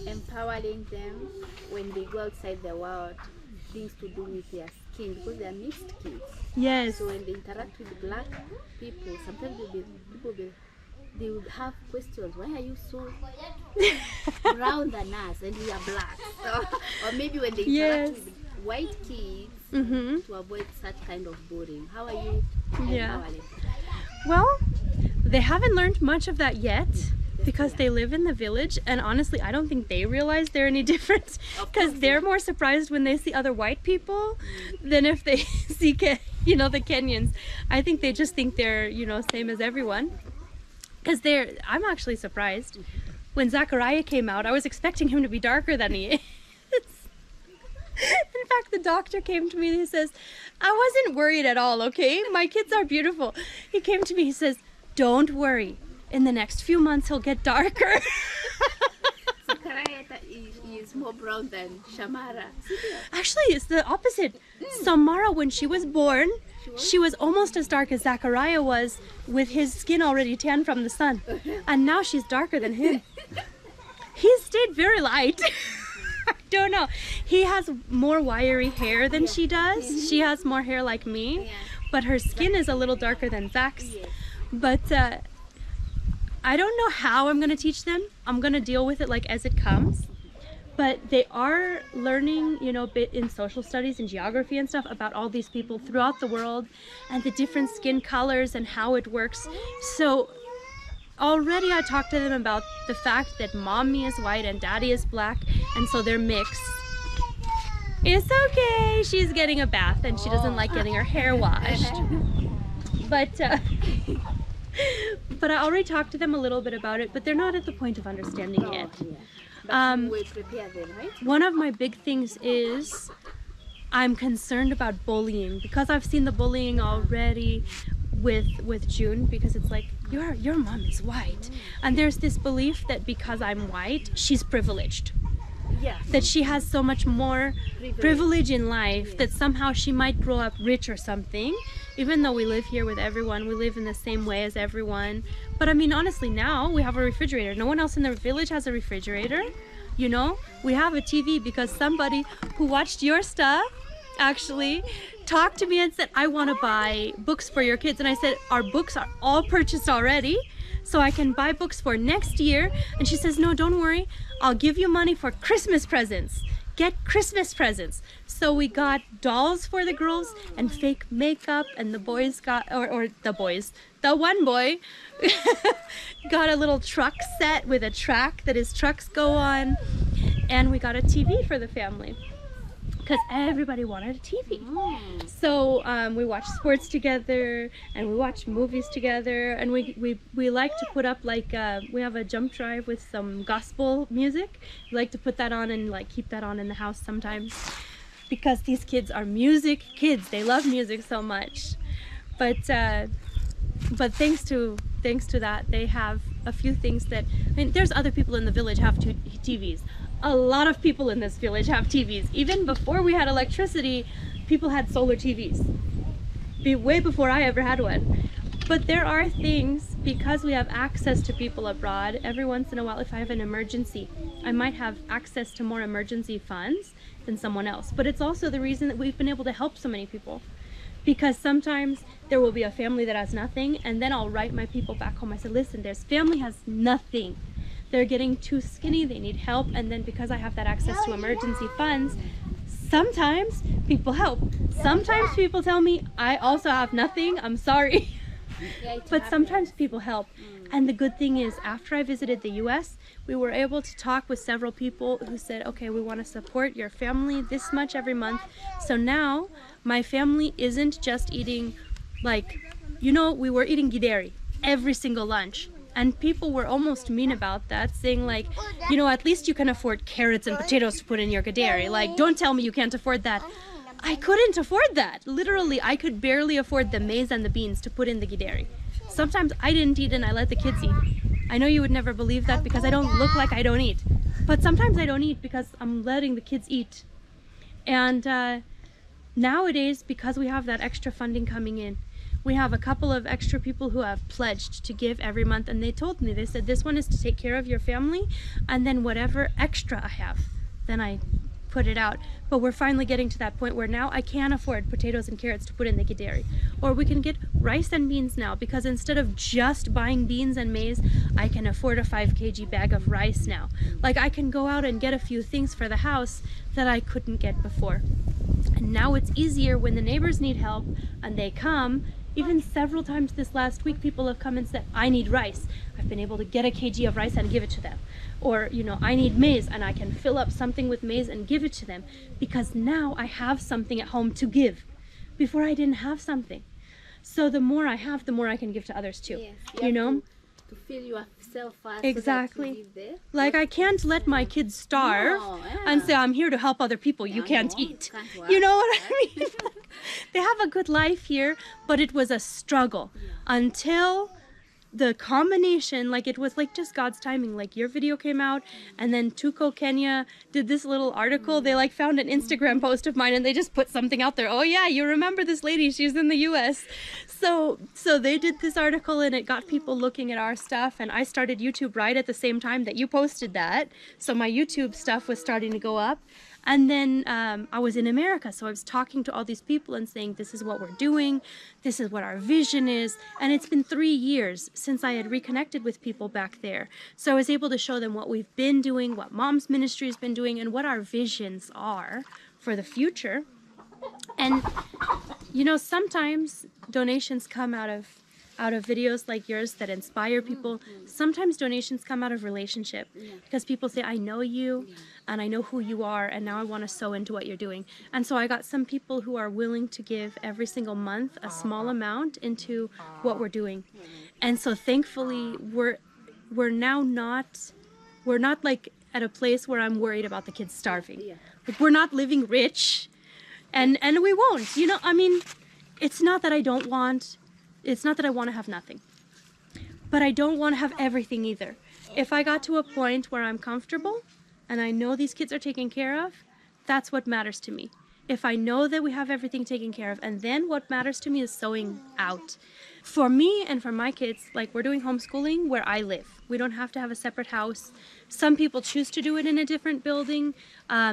empowering them when they go outside the world, things to do with their skin, because they are mixed kids? Yes. So when they interact with black people, sometimes they will have questions. Why are you so brown than us and we are black? Or maybe when they interact with white kids, to avoid such kind of bullying. How are you empowering? Well, they haven't learned much of that yet, because they live in the village, and honestly I don't think they realize they're any different, because they're more surprised when they see other white people than if they see the Kenyans. I think they just think they're, same as everyone, because I'm actually surprised. When Zachariah came out, I was expecting him to be darker than he is. In fact, the doctor came to me and he says, I wasn't worried at all, okay? My kids are beautiful. He came to me, he says, don't worry. In the next few months, he'll get darker. Zachariah is more brown than Shamara. Actually, it's the opposite. Samara, when she was born, she was almost as dark as Zachariah was, with his skin already tan from the sun. And now she's darker than him. He stayed very light. I don't know. He has more wiry hair than she does. She has more hair like me, but her skin is a little darker than Zach's. But I don't know how I'm going to teach them. I'm going to deal with it like as it comes. But they are learning, a bit in social studies and geography and stuff about all these people throughout the world and the different skin colors and how it works. So already I talked to them about the fact that mommy is white and daddy is black, and so they're mixed. It's okay. She's getting a bath and she doesn't like getting her hair washed. But I already talked to them a little bit about it, but they're not at the point of understanding yet. We prepare them, right? One of my big things is I'm concerned about bullying, because I've seen the bullying already with June, because it's like, your mom is white, and there's this belief that because I'm white, she's privileged. Yeah. That she has so much more privilege in life, that somehow she might grow up rich or something, even though we live here with everyone, we live in the same way as everyone. But I mean, honestly, now we have a refrigerator. No one else in the village has a refrigerator. We have a TV because somebody who watched your stuff actually talked to me and said, I want to buy books for your kids. And I said, our books are all purchased already, so I can buy books for next year. And she says, no, don't worry, I'll give you money for Christmas presents. Get Christmas presents. So we got dolls for the girls and fake makeup, and the boys got, the one boy got a little truck set with a track that his trucks go on, and we got a TV for the family. because everybody wanted a TV. So we watch sports together, and we watch movies together, and we like to put up like we have a jump drive with some gospel music. We like to put that on and like keep that on in the house sometimes, because these kids are music kids. They love music so much. But thanks to that, they have a few things that, I mean, there's other people in the village have TVs. A lot of people in this village have TVs. Even before we had electricity, people had solar TVs. Way before I ever had one. But there are things, because we have access to people abroad, every once in a while, if I have an emergency, I might have access to more emergency funds than someone else. But it's also the reason that we've been able to help so many people. Because sometimes there will be a family that has nothing, and then I'll write my people back home. I said, listen, this family has nothing. They're getting too skinny, they need help, and then because I have that access to emergency funds, sometimes people help. Sometimes people tell me, I also have nothing, I'm sorry. But sometimes people help. And the good thing is, after I visited the US, we were able to talk with several people who said, okay, we want to support your family this much every month. So now my family isn't just eating, like, you know, we were eating gideri every single lunch. And people were almost mean about that, saying like, you know, at least you can afford carrots and potatoes to put in your gideri. Like, don't tell me you can't afford that. I couldn't afford that. Literally, I could barely afford the maize and the beans to put in the gideri. Sometimes I didn't eat and I let the kids eat. I know you would never believe that because I don't look like I don't eat. But sometimes I don't eat because I'm letting the kids eat. And nowadays, because we have that extra funding coming in, we have a couple of extra people who have pledged to give every month, and they told me, they said, this one is to take care of your family, and then whatever extra I have, then I put it out. But we're finally getting to that point where now I can afford potatoes and carrots to put in the gideri. Or we can get rice and beans now, because instead of just buying beans and maize, I can afford a 5 kg bag of rice now. Like, I can go out and get a few things for the house that I couldn't get before. And now it's easier when the neighbors need help and they come. Even several times this last week, people have come and said, I need rice. I've been able to get a kg of rice and give it to them. Or, you know, I need maize, and I can fill up something with maize and give it to them, because now I have something at home to give. Before I didn't have something. So the more I have, the more I can give to others too. Yes, you know? To fill yourself first. Exactly. So that you live there. Like, I can't let my kids starve and say, I'm here to help other people. You can't eat. You know what I mean? They have a good life here, but it was a struggle until the combination, like, it was like just God's timing. Like, your video came out, and then Tuco Kenya did this little article. They like found an Instagram post of mine and they just put something out there. Oh yeah, you remember this lady, she's in the US. So they did this article, and it got people looking at our stuff, and I started YouTube right at the same time that you posted that. So my YouTube stuff was starting to go up. And then I was in America, so I was talking to all these people and saying, this is what we're doing, this is what our vision is. And it's been 3 years since I had reconnected with people back there. So I was able to show them what we've been doing, what Mom's Ministry has been doing, and what our visions are for the future. And, you know, sometimes donations come out of videos like yours that inspire people. Sometimes donations come out of relationship, because people say, I know you and I know who you are, and now I want to sow into what you're doing. And so I got some people who are willing to give every single month a small amount into what we're doing. And so thankfully we're now not like at a place where I'm worried about the kids starving. Like, we're not living rich, and we won't. You know, I mean, it's not that I want to have nothing, but I don't want to have everything either. If I got to a point where I'm comfortable and I know these kids are taken care of, that's what matters to me. If I know that we have everything taken care of, and then what matters to me is sowing out. For me and for my kids, like, we're doing homeschooling where I live. We don't have to have a separate house. Some people choose to do it in a different building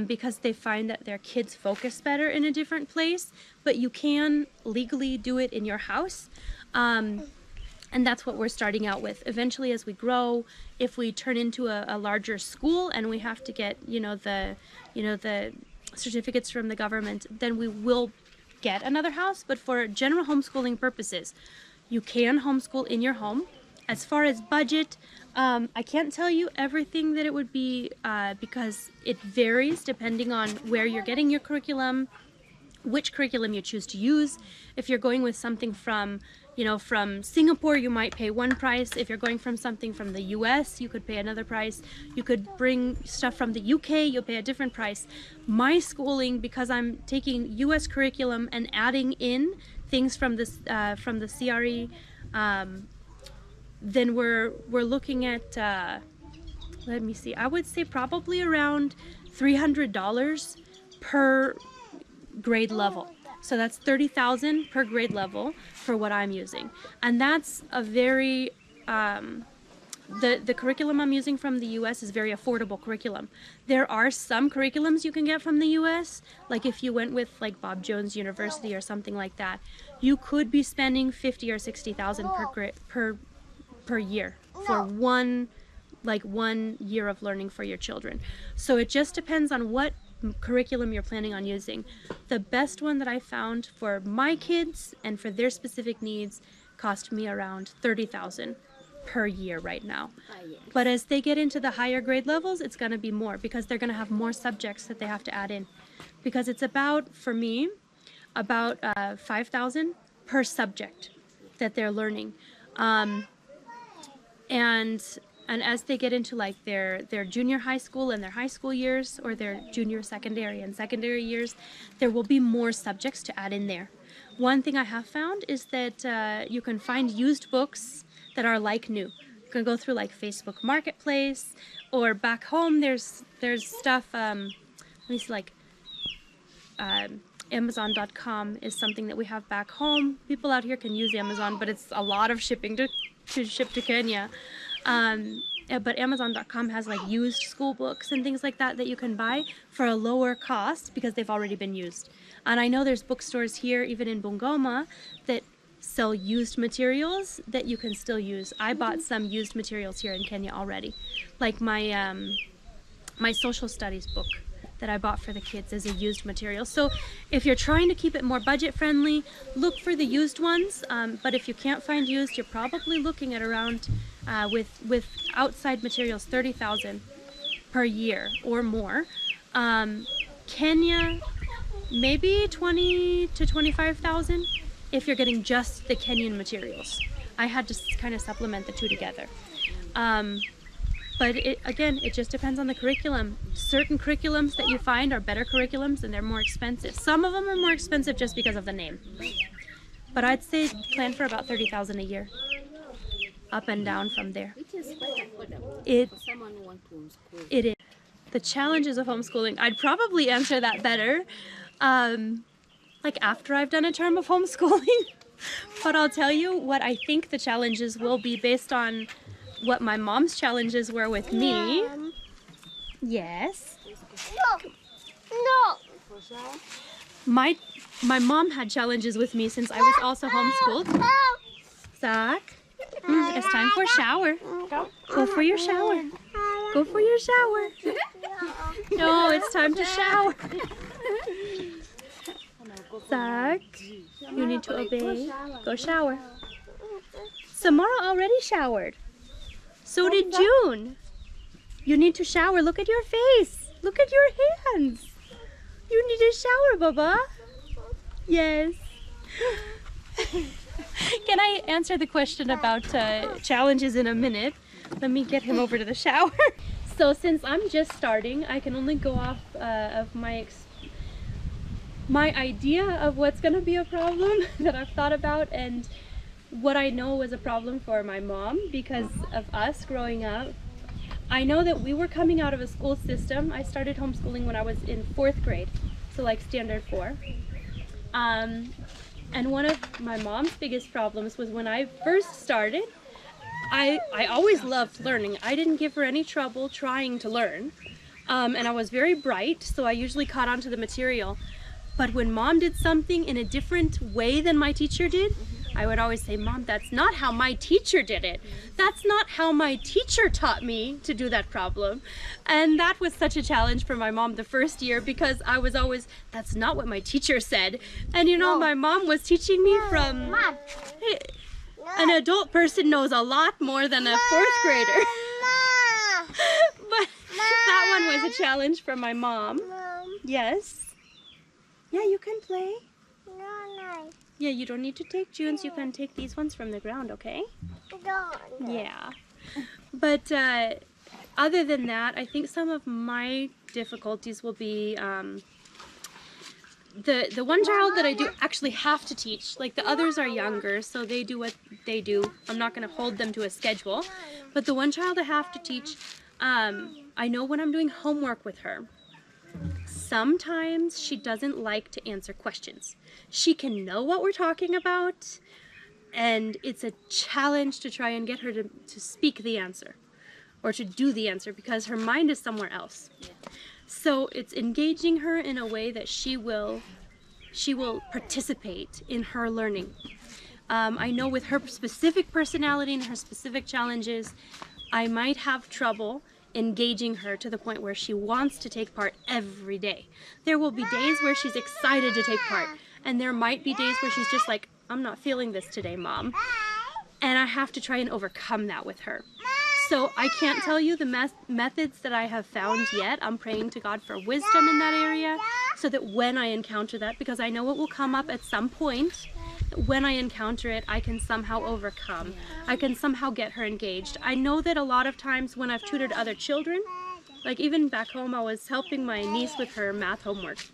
because they find that their kids focus better in a different place, but you can legally do it in your house. And that's what we're starting out with. Eventually, as we grow, if we turn into a larger school and we have to get, the certificates from the government, then we will get another house. But for general homeschooling purposes, you can homeschool in your home. As far as budget, I can't tell you everything that it would be because it varies depending on where you're getting your curriculum, which curriculum you choose to use. If you're going with something from, from Singapore, you might pay one price. If you're going from something from the US, you could pay another price. You could bring stuff from the UK, you'll pay a different price. My schooling, because I'm taking US curriculum and adding in things from this from the CRE, then we're looking at let me see, I would say probably around $300 per grade level. So that's $30,000 per grade level for what I'm using. And that's a very the curriculum I'm using from the US is very affordable curriculum. There are some curriculums you can get from the US, like if you went with like Bob Jones University or something like that, you could be spending $50,000 or $60,000 per year for one year of learning for your children. So it just depends on what curriculum you're planning on using. The best one that I found for my kids and for their specific needs cost me around $30,000 per year right now. But as they get into the higher grade levels, it's going to be more because they're going to have more subjects that they have to add in. Because it's about, for me, about $5,000 per subject that they're learning. And as they get into like their junior high school and their high school years, or their junior secondary and secondary years, there will be more subjects to add in there. One thing I have found is that you can find used books that are like new. You can go through like Facebook Marketplace, or back home there's stuff, let me see, like Amazon.com is something that we have back home. People out here can use Amazon, but it's a lot of shipping to ship to Kenya. But Amazon.com has like used school books and things like that you can buy for a lower cost because they've already been used. And I know there's bookstores here, even in Bungoma, that sell used materials that you can still use. I bought some used materials here in Kenya already. Like my my social studies book that I bought for the kids is a used material. So if you're trying to keep it more budget friendly, look for the used ones. But if you can't find used, you're probably looking at around with outside materials, $30,000 per year or more. Kenya, maybe $20,000 to $25,000 if you're getting just the Kenyan materials. I had to kind of supplement the two together. But again, it just depends on the curriculum. Certain curriculums that you find are better curriculums and they're more expensive. Some of them are more expensive just because of the name. But I'd say plan for about $30,000 a year. Up and down from there. Which is quite affordable for someone who wants to homeschool. It is. The challenges of homeschooling, I'd probably answer that better like after I've done a term of homeschooling. But I'll tell you what I think the challenges will be based on what my mom's challenges were with me. Yes. No. My mom had challenges with me since I was also homeschooled. Zach, it's time for a shower. Go for your shower. Go for your shower. No, it's time to shower. Zach, you need to obey. Go shower. Samara already showered. So did June. You need to shower. Look at your face. Look at your hands. You need to shower, Baba. Yes. Can I answer the question about challenges in a minute? Let me get him over to the shower. So since I'm just starting, I can only go off of my idea of what's going to be a problem that I've thought about, and what I know was a problem for my mom because of us growing up. I know that we were coming out of a school system. I started homeschooling when I was in 4th grade, so like standard 4. And one of my mom's biggest problems was when I first started, I always loved learning. I didn't give her any trouble trying to learn. And I was very bright, so I usually caught on to the material. But when Mom did something in a different way than my teacher did, I would always say, Mom, that's not how my teacher did it. That's not how my teacher taught me to do that problem. And that was such a challenge for my mom the first year because I was always, that's not what my teacher said. And you know, my mom was teaching me from, hey, an adult person knows a lot more than a 4th grader. challenge from my mom. Mom. Yes? Yeah, you can play. No. Yeah, you don't need to take June's. You can take these ones from the ground, okay? Don't. Yeah. But other than that, I think some of my difficulties will be the one child that I do actually have to teach. Like the others are younger, so they do what they do. I'm not going to hold them to a schedule. But the one child I have to teach, I know when I'm doing homework with her, sometimes she doesn't like to answer questions. She can know what we're talking about, and it's a challenge to try and get her to speak the answer or to do the answer because her mind is somewhere else. Yeah. So it's engaging her in a way that she will participate in her learning. I know with her specific personality and her specific challenges, I might have trouble engaging her to the point where she wants to take part every day. There will be days where she's excited to take part, and there might be days where she's just like, I'm not feeling this today, Mom. And I have to try and overcome that with her. So I can't tell you the methods that I have found yet. I'm praying to God for wisdom in that area so that when I encounter that, because I know it will come up at some point, when I encounter it, I can somehow overcome. I can somehow get her engaged. I know that a lot of times when I've tutored other children, like even back home, I was helping my niece with her math homework.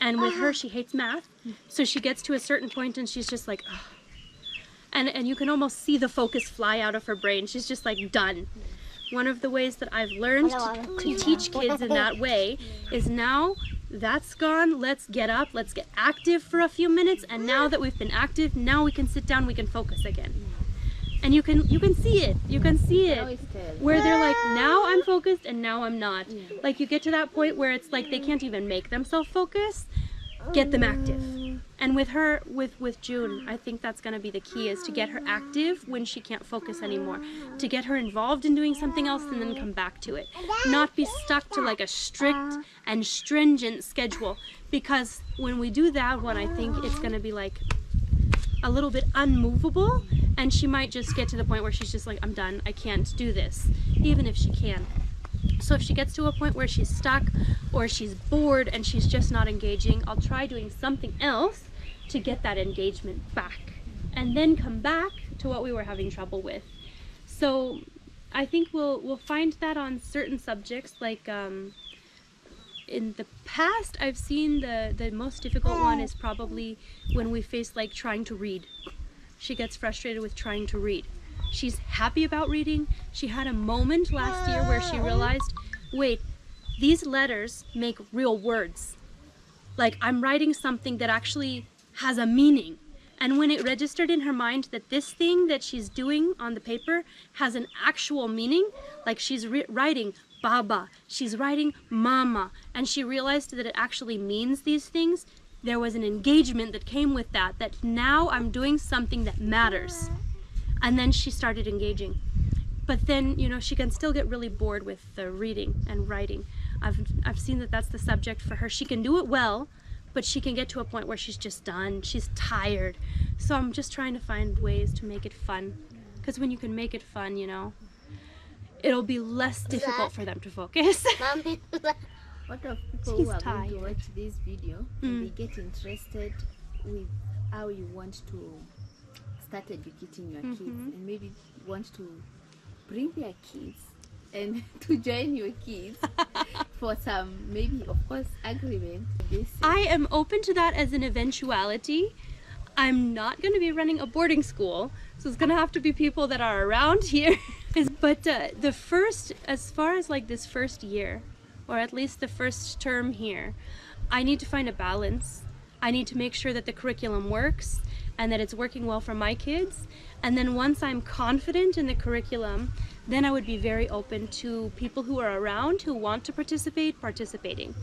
And with her, she hates math. So she gets to a certain point and she's just like, ugh. And you can almost see the focus fly out of her brain. She's just like done. One of the ways that I've learned to teach kids in that way is now that's gone, let's get up, let's get active for a few minutes, and now that we've been active, now we can sit down, we can focus again. And you can see it. You can see it where they're like, now I'm focused and now I'm not. Like you get to that point where it's like they can't even make themselves focus. Get them active. And with her, with June, I think that's going to be the key, is to get her active when she can't focus anymore. To get her involved in doing something else and then come back to it. Not be stuck to like a strict and stringent schedule. Because when we do that one, I think it's going to be like a little bit unmovable. And she might just get to the point where she's just like, I'm done, I can't do this. Even if she can. So if she gets to a point where she's stuck or she's bored and she's just not engaging, I'll try doing something else to get that engagement back and then come back to what we were having trouble with. So I think we'll find that on certain subjects, like in the past I've seen the most difficult one is probably when we face like trying to read. She gets frustrated with trying to read. She's happy about reading. She had a moment last year where she realized, wait, these letters make real words. Like I'm writing something that actually has a meaning. And when it registered in her mind that this thing that she's doing on the paper has an actual meaning, like she's writing Baba, she's writing Mama, and she realized that it actually means these things, there was an engagement that came with that now I'm doing something that matters. And then she started engaging. But then, you know, she can still get really bored with the reading and writing. I've seen that that's the subject for her. She can do it well, but she can get to a point where she's just done. She's tired. So I'm just trying to find ways to make it fun. Because when you can make it fun, you know, it'll be less difficult for them to focus. What of people who are going to watch this video and they get interested with how you want to start educating your kids and maybe want to bring their kids and to join your kids for some, maybe of course, agreement. I am open to that as an eventuality. I'm not going to be running a boarding school, so it's going to have to be people that are around here. But the first, as far as like this first year, or at least the first term here, I need to find a balance. I need to make sure that the curriculum works and that it's working well for my kids. And then once I'm confident in the curriculum, then I would be very open to people who are around who want to participating.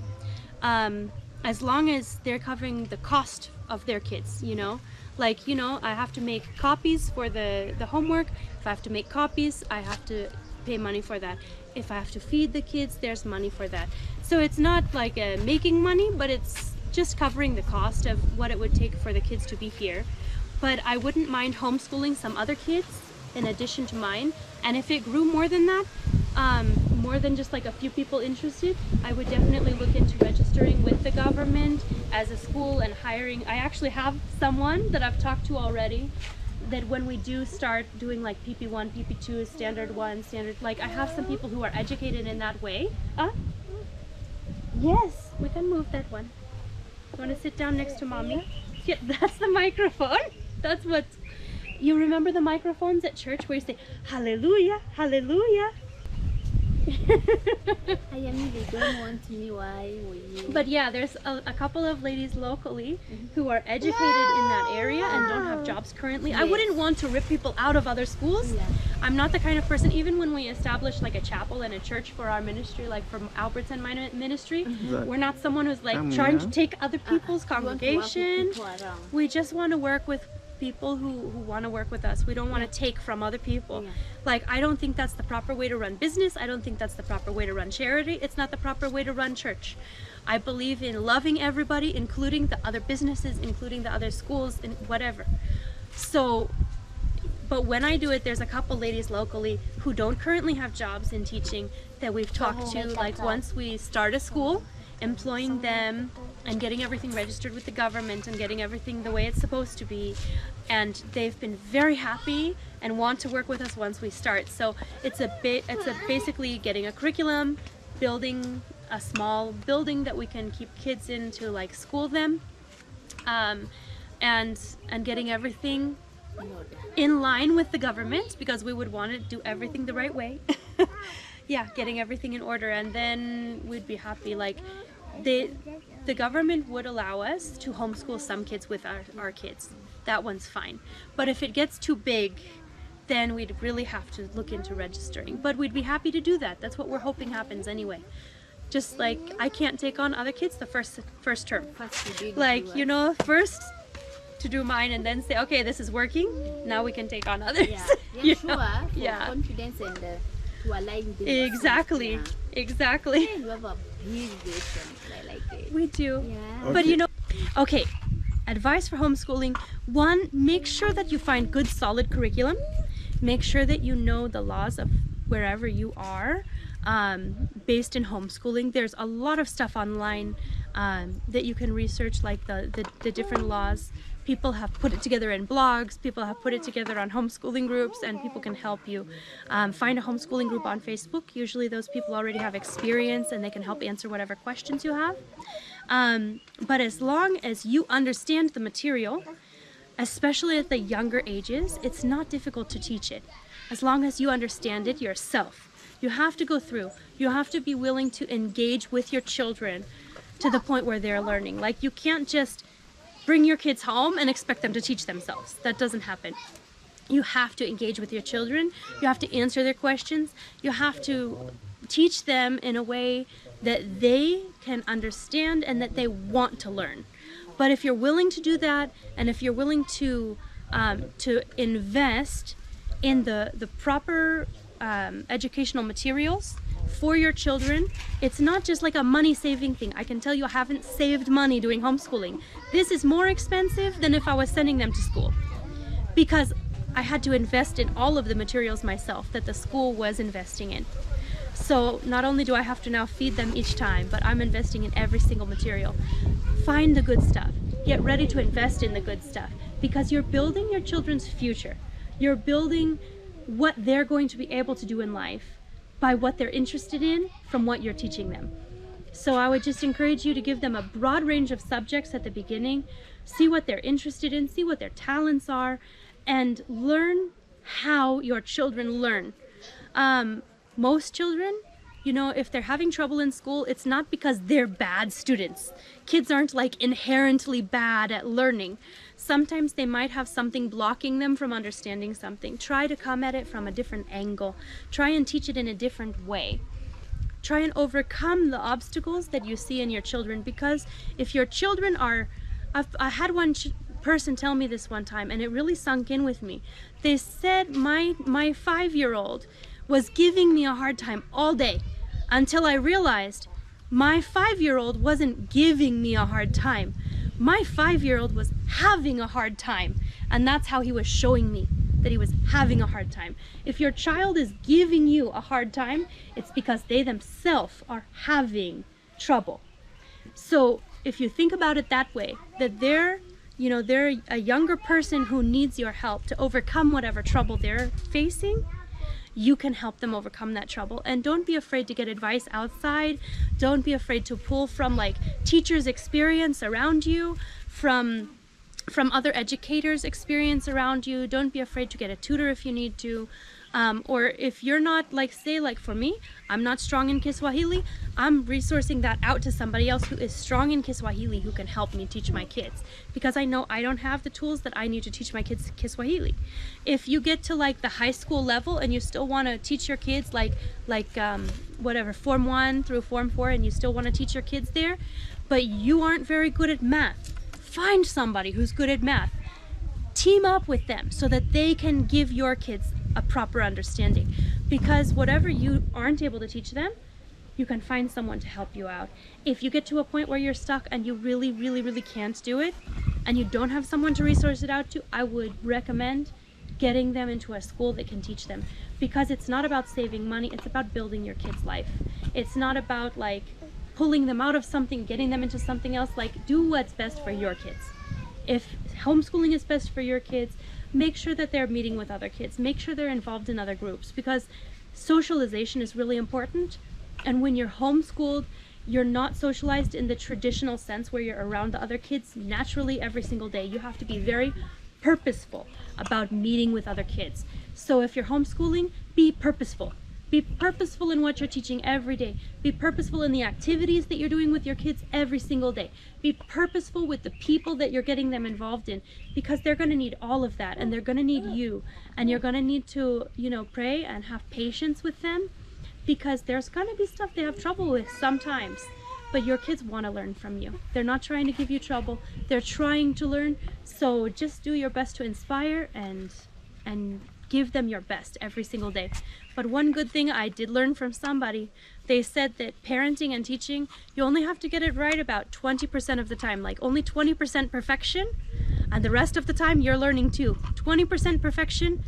As long as they're covering the cost of their kids, you know? Like, you know, I have to make copies for the homework. If I have to make copies, I have to pay money for that. If I have to feed the kids, there's money for that. So it's not like making money, but it's just covering the cost of what it would take for the kids to be here. But I wouldn't mind homeschooling some other kids in addition to mine. And if it grew more than that, more more than just like a few people interested, I would definitely look into registering with the government as a school and hiring. I actually have someone that I've talked to already, that when we do start doing like PP1, PP2, standard 1, standard, like I have some people who are educated in that way. Yes, we can move that one. You want to sit down next to mommy? Yeah, that's the microphone. That's what, you remember the microphones at church where you say, hallelujah, hallelujah. They don't want me. Why were you? But yeah, there's a couple of ladies locally who are educated in that area and don't have jobs currently. Yes. I wouldn't want to rip people out of other schools. Yeah. I'm not the kind of person, even when we establish like a chapel and a church for our ministry, like from Albert's and my ministry, we're not someone who's like trying to take other people's congregation. We just want to work with people who want to work with us. We don't want to take from other people. Like, I don't think that's the proper way to run business. I don't think that's the proper way to run charity. It's not the proper way to run church. I believe in loving everybody, including the other businesses, including the other schools, and whatever. So, but when I do it, there's a couple ladies locally who don't currently have jobs in teaching that we've talked to, like once we start a school, employing them and getting everything registered with the government and getting everything the way it's supposed to be, and they've been very happy and want to work with us once we start. So it's basically getting a curriculum, building a small building that we can keep kids in to like school them, and getting everything in line with the government, because we would want to do everything the right way. Yeah, getting everything in order, and then we'd be happy. Like, the government would allow us to homeschool some kids with our kids. That one's fine. But if it gets too big, then we'd really have to look into registering. But we'd be happy to do that. That's what we're hoping happens anyway. Just like I can't take on other kids the first term. Like, you know, first to do mine and then say, okay, this is working. Now we can take on others. Yeah, sure. Confidence and to align this. Exactly. Exactly. You have a big vision. I like it. We do. Yeah. Okay. But you know, okay. Advice for homeschooling. 1, make sure that you find good solid curriculum. Make sure that you know the laws of wherever you are. Based in homeschooling, there's a lot of stuff online that you can research, like the different laws. People have put it together in blogs, people have put it together on homeschooling groups, and people can help you. Find a homeschooling group on Facebook. Usually those people already have experience and they can help answer whatever questions you have. But as long as you understand the material, especially at the younger ages, it's not difficult to teach it. As long as you understand it yourself. You have to go through. You have to be willing to engage with your children to the point where they're learning. Like, you can't just bring your kids home and expect them to teach themselves. That doesn't happen. You have to engage with your children. You have to answer their questions. You have to teach them in a way that they can understand and that they want to learn. But if you're willing to do that, and if you're willing to invest in the proper educational materials for your children, it's not just like a money-saving thing. I can tell you I haven't saved money doing homeschooling. This is more expensive than if I was sending them to school, because I had to invest in all of the materials myself that the school was investing in. So not only do I have to now feed them each time, but I'm investing in every single material. Find the good stuff. Get ready to invest in the good stuff, because you're building your children's future. You're building what they're going to be able to do in life by what they're interested in from what you're teaching them. So I would just encourage you to give them a broad range of subjects at the beginning, see what they're interested in, see what their talents are, and learn how your children learn. Most children, you know, if they're having trouble in school, it's not because they're bad students. Kids aren't like inherently bad at learning. Sometimes they might have something blocking them from understanding something. Try to come at it from a different angle. Try and teach it in a different way. Try and overcome the obstacles that you see in your children, because if your children are, I had one person tell me this one time and it really sunk in with me. They said my 5-year-old was giving me a hard time all day, until I realized my 5-year-old wasn't giving me a hard time. My 5-year-old was having a hard time, and that's how he was showing me that he was having a hard time. If your child is giving you a hard time, it's because they themselves are having trouble. So if you think about it that way, that they're a younger person who needs your help to overcome whatever trouble they're facing, you can help them overcome that trouble. And don't be afraid to get advice outside. Don't be afraid to pull from like teachers' experience around you, from other educators' experience around you. Don't be afraid to get a tutor if you need to. Or if you're not, like, say, like for me, I'm not strong in Kiswahili, I'm resourcing that out to somebody else who is strong in Kiswahili who can help me teach my kids, because I know I don't have the tools that I need to teach my kids Kiswahili. If you get to like the high school level and you still want to teach your kids whatever, Form 1 through Form 4, and you still want to teach your kids there, but you aren't very good at math, find somebody who's good at math. Team up with them so that they can give your kids a proper understanding, because whatever you aren't able to teach them, you can find someone to help you out. If you get to a point where you're stuck and you really, really, really can't do it, and you don't have someone to resource it out to, I would recommend getting them into a school that can teach them, because it's not about saving money, it's about building your kids' life. It's not about like pulling them out of something, getting them into something else. Like, do what's best for your kids. If homeschooling is best for your kids, make sure that they're meeting with other kids. Make sure they're involved in other groups, because socialization is really important. And when you're homeschooled, you're not socialized in the traditional sense where you're around the other kids naturally every single day. You have to be very purposeful about meeting with other kids. So if you're homeschooling, be purposeful. Be purposeful in what you're teaching every day. Be purposeful in the activities that you're doing with your kids every single day. Be purposeful with the people that you're getting them involved in, because they're going to need all of that, and they're going to need you, and you're going to need to, pray and have patience with them, because there's going to be stuff they have trouble with sometimes, but your kids want to learn from you. They're not trying to give you trouble. They're trying to learn. So just do your best to inspire and give them your best every single day. But one good thing I did learn from somebody, they said that parenting and teaching, you only have to get it right about 20% of the time, like only 20% perfection, and the rest of the time you're learning too. 20% perfection,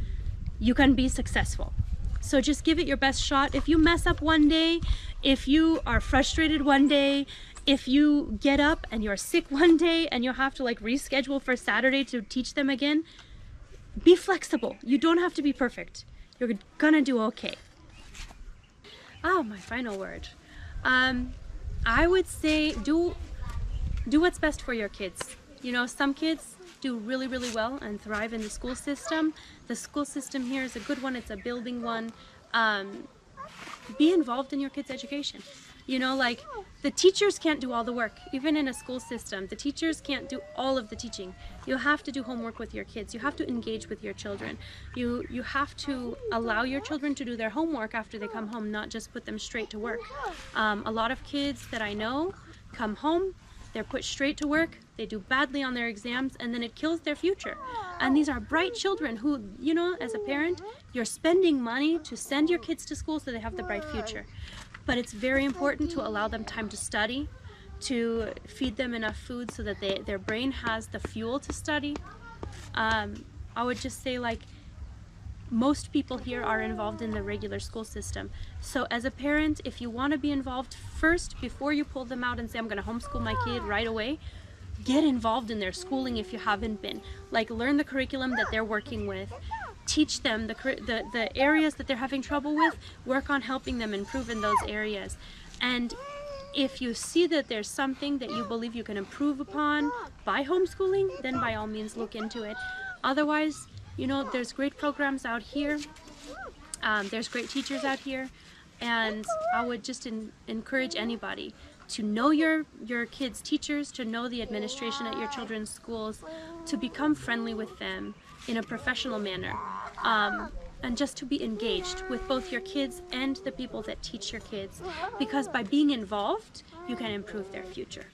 you can be successful. So just give it your best shot. If you mess up one day, if you are frustrated one day, if you get up and you're sick one day and you have to like reschedule for Saturday to teach them again, be flexible. You don't have to be perfect. You're gonna do okay. Oh, my final word. I would say do what's best for your kids. Some kids do really, really well and thrive in the school system. The school system here is a good one. It's a building one. Be involved in your kids' education. Like the teachers can't do all the work. Even in a school system, the teachers can't do all of the teaching. You have to do homework with your kids. You have to engage with your children. You have to allow your children to do their homework after they come home, not just put them straight to work. A lot of kids that I know come home, they're put straight to work, they do badly on their exams, and then it kills their future. And these are bright children who, as a parent, you're spending money to send your kids to school so they have the bright future. But it's very important to allow them time to study, to feed them enough food so that their brain has the fuel to study. I would just say, like, most people here are involved in the regular school system. So as a parent, if you want to be involved first, before you pull them out and say, I'm going to homeschool my kid right away, get involved in their schooling if you haven't been. Like, learn the curriculum that they're working with. Teach them the areas that they're having trouble with, work on helping them improve in those areas. And if you see that there's something that you believe you can improve upon by homeschooling, then by all means look into it. Otherwise, there's great programs out here. There's great teachers out here. And I would just encourage anybody to know your kids' teachers, to know the administration at your children's schools, to become friendly with them in a professional manner, and just to be engaged with both your kids and the people that teach your kids, because by being involved, you can improve their future.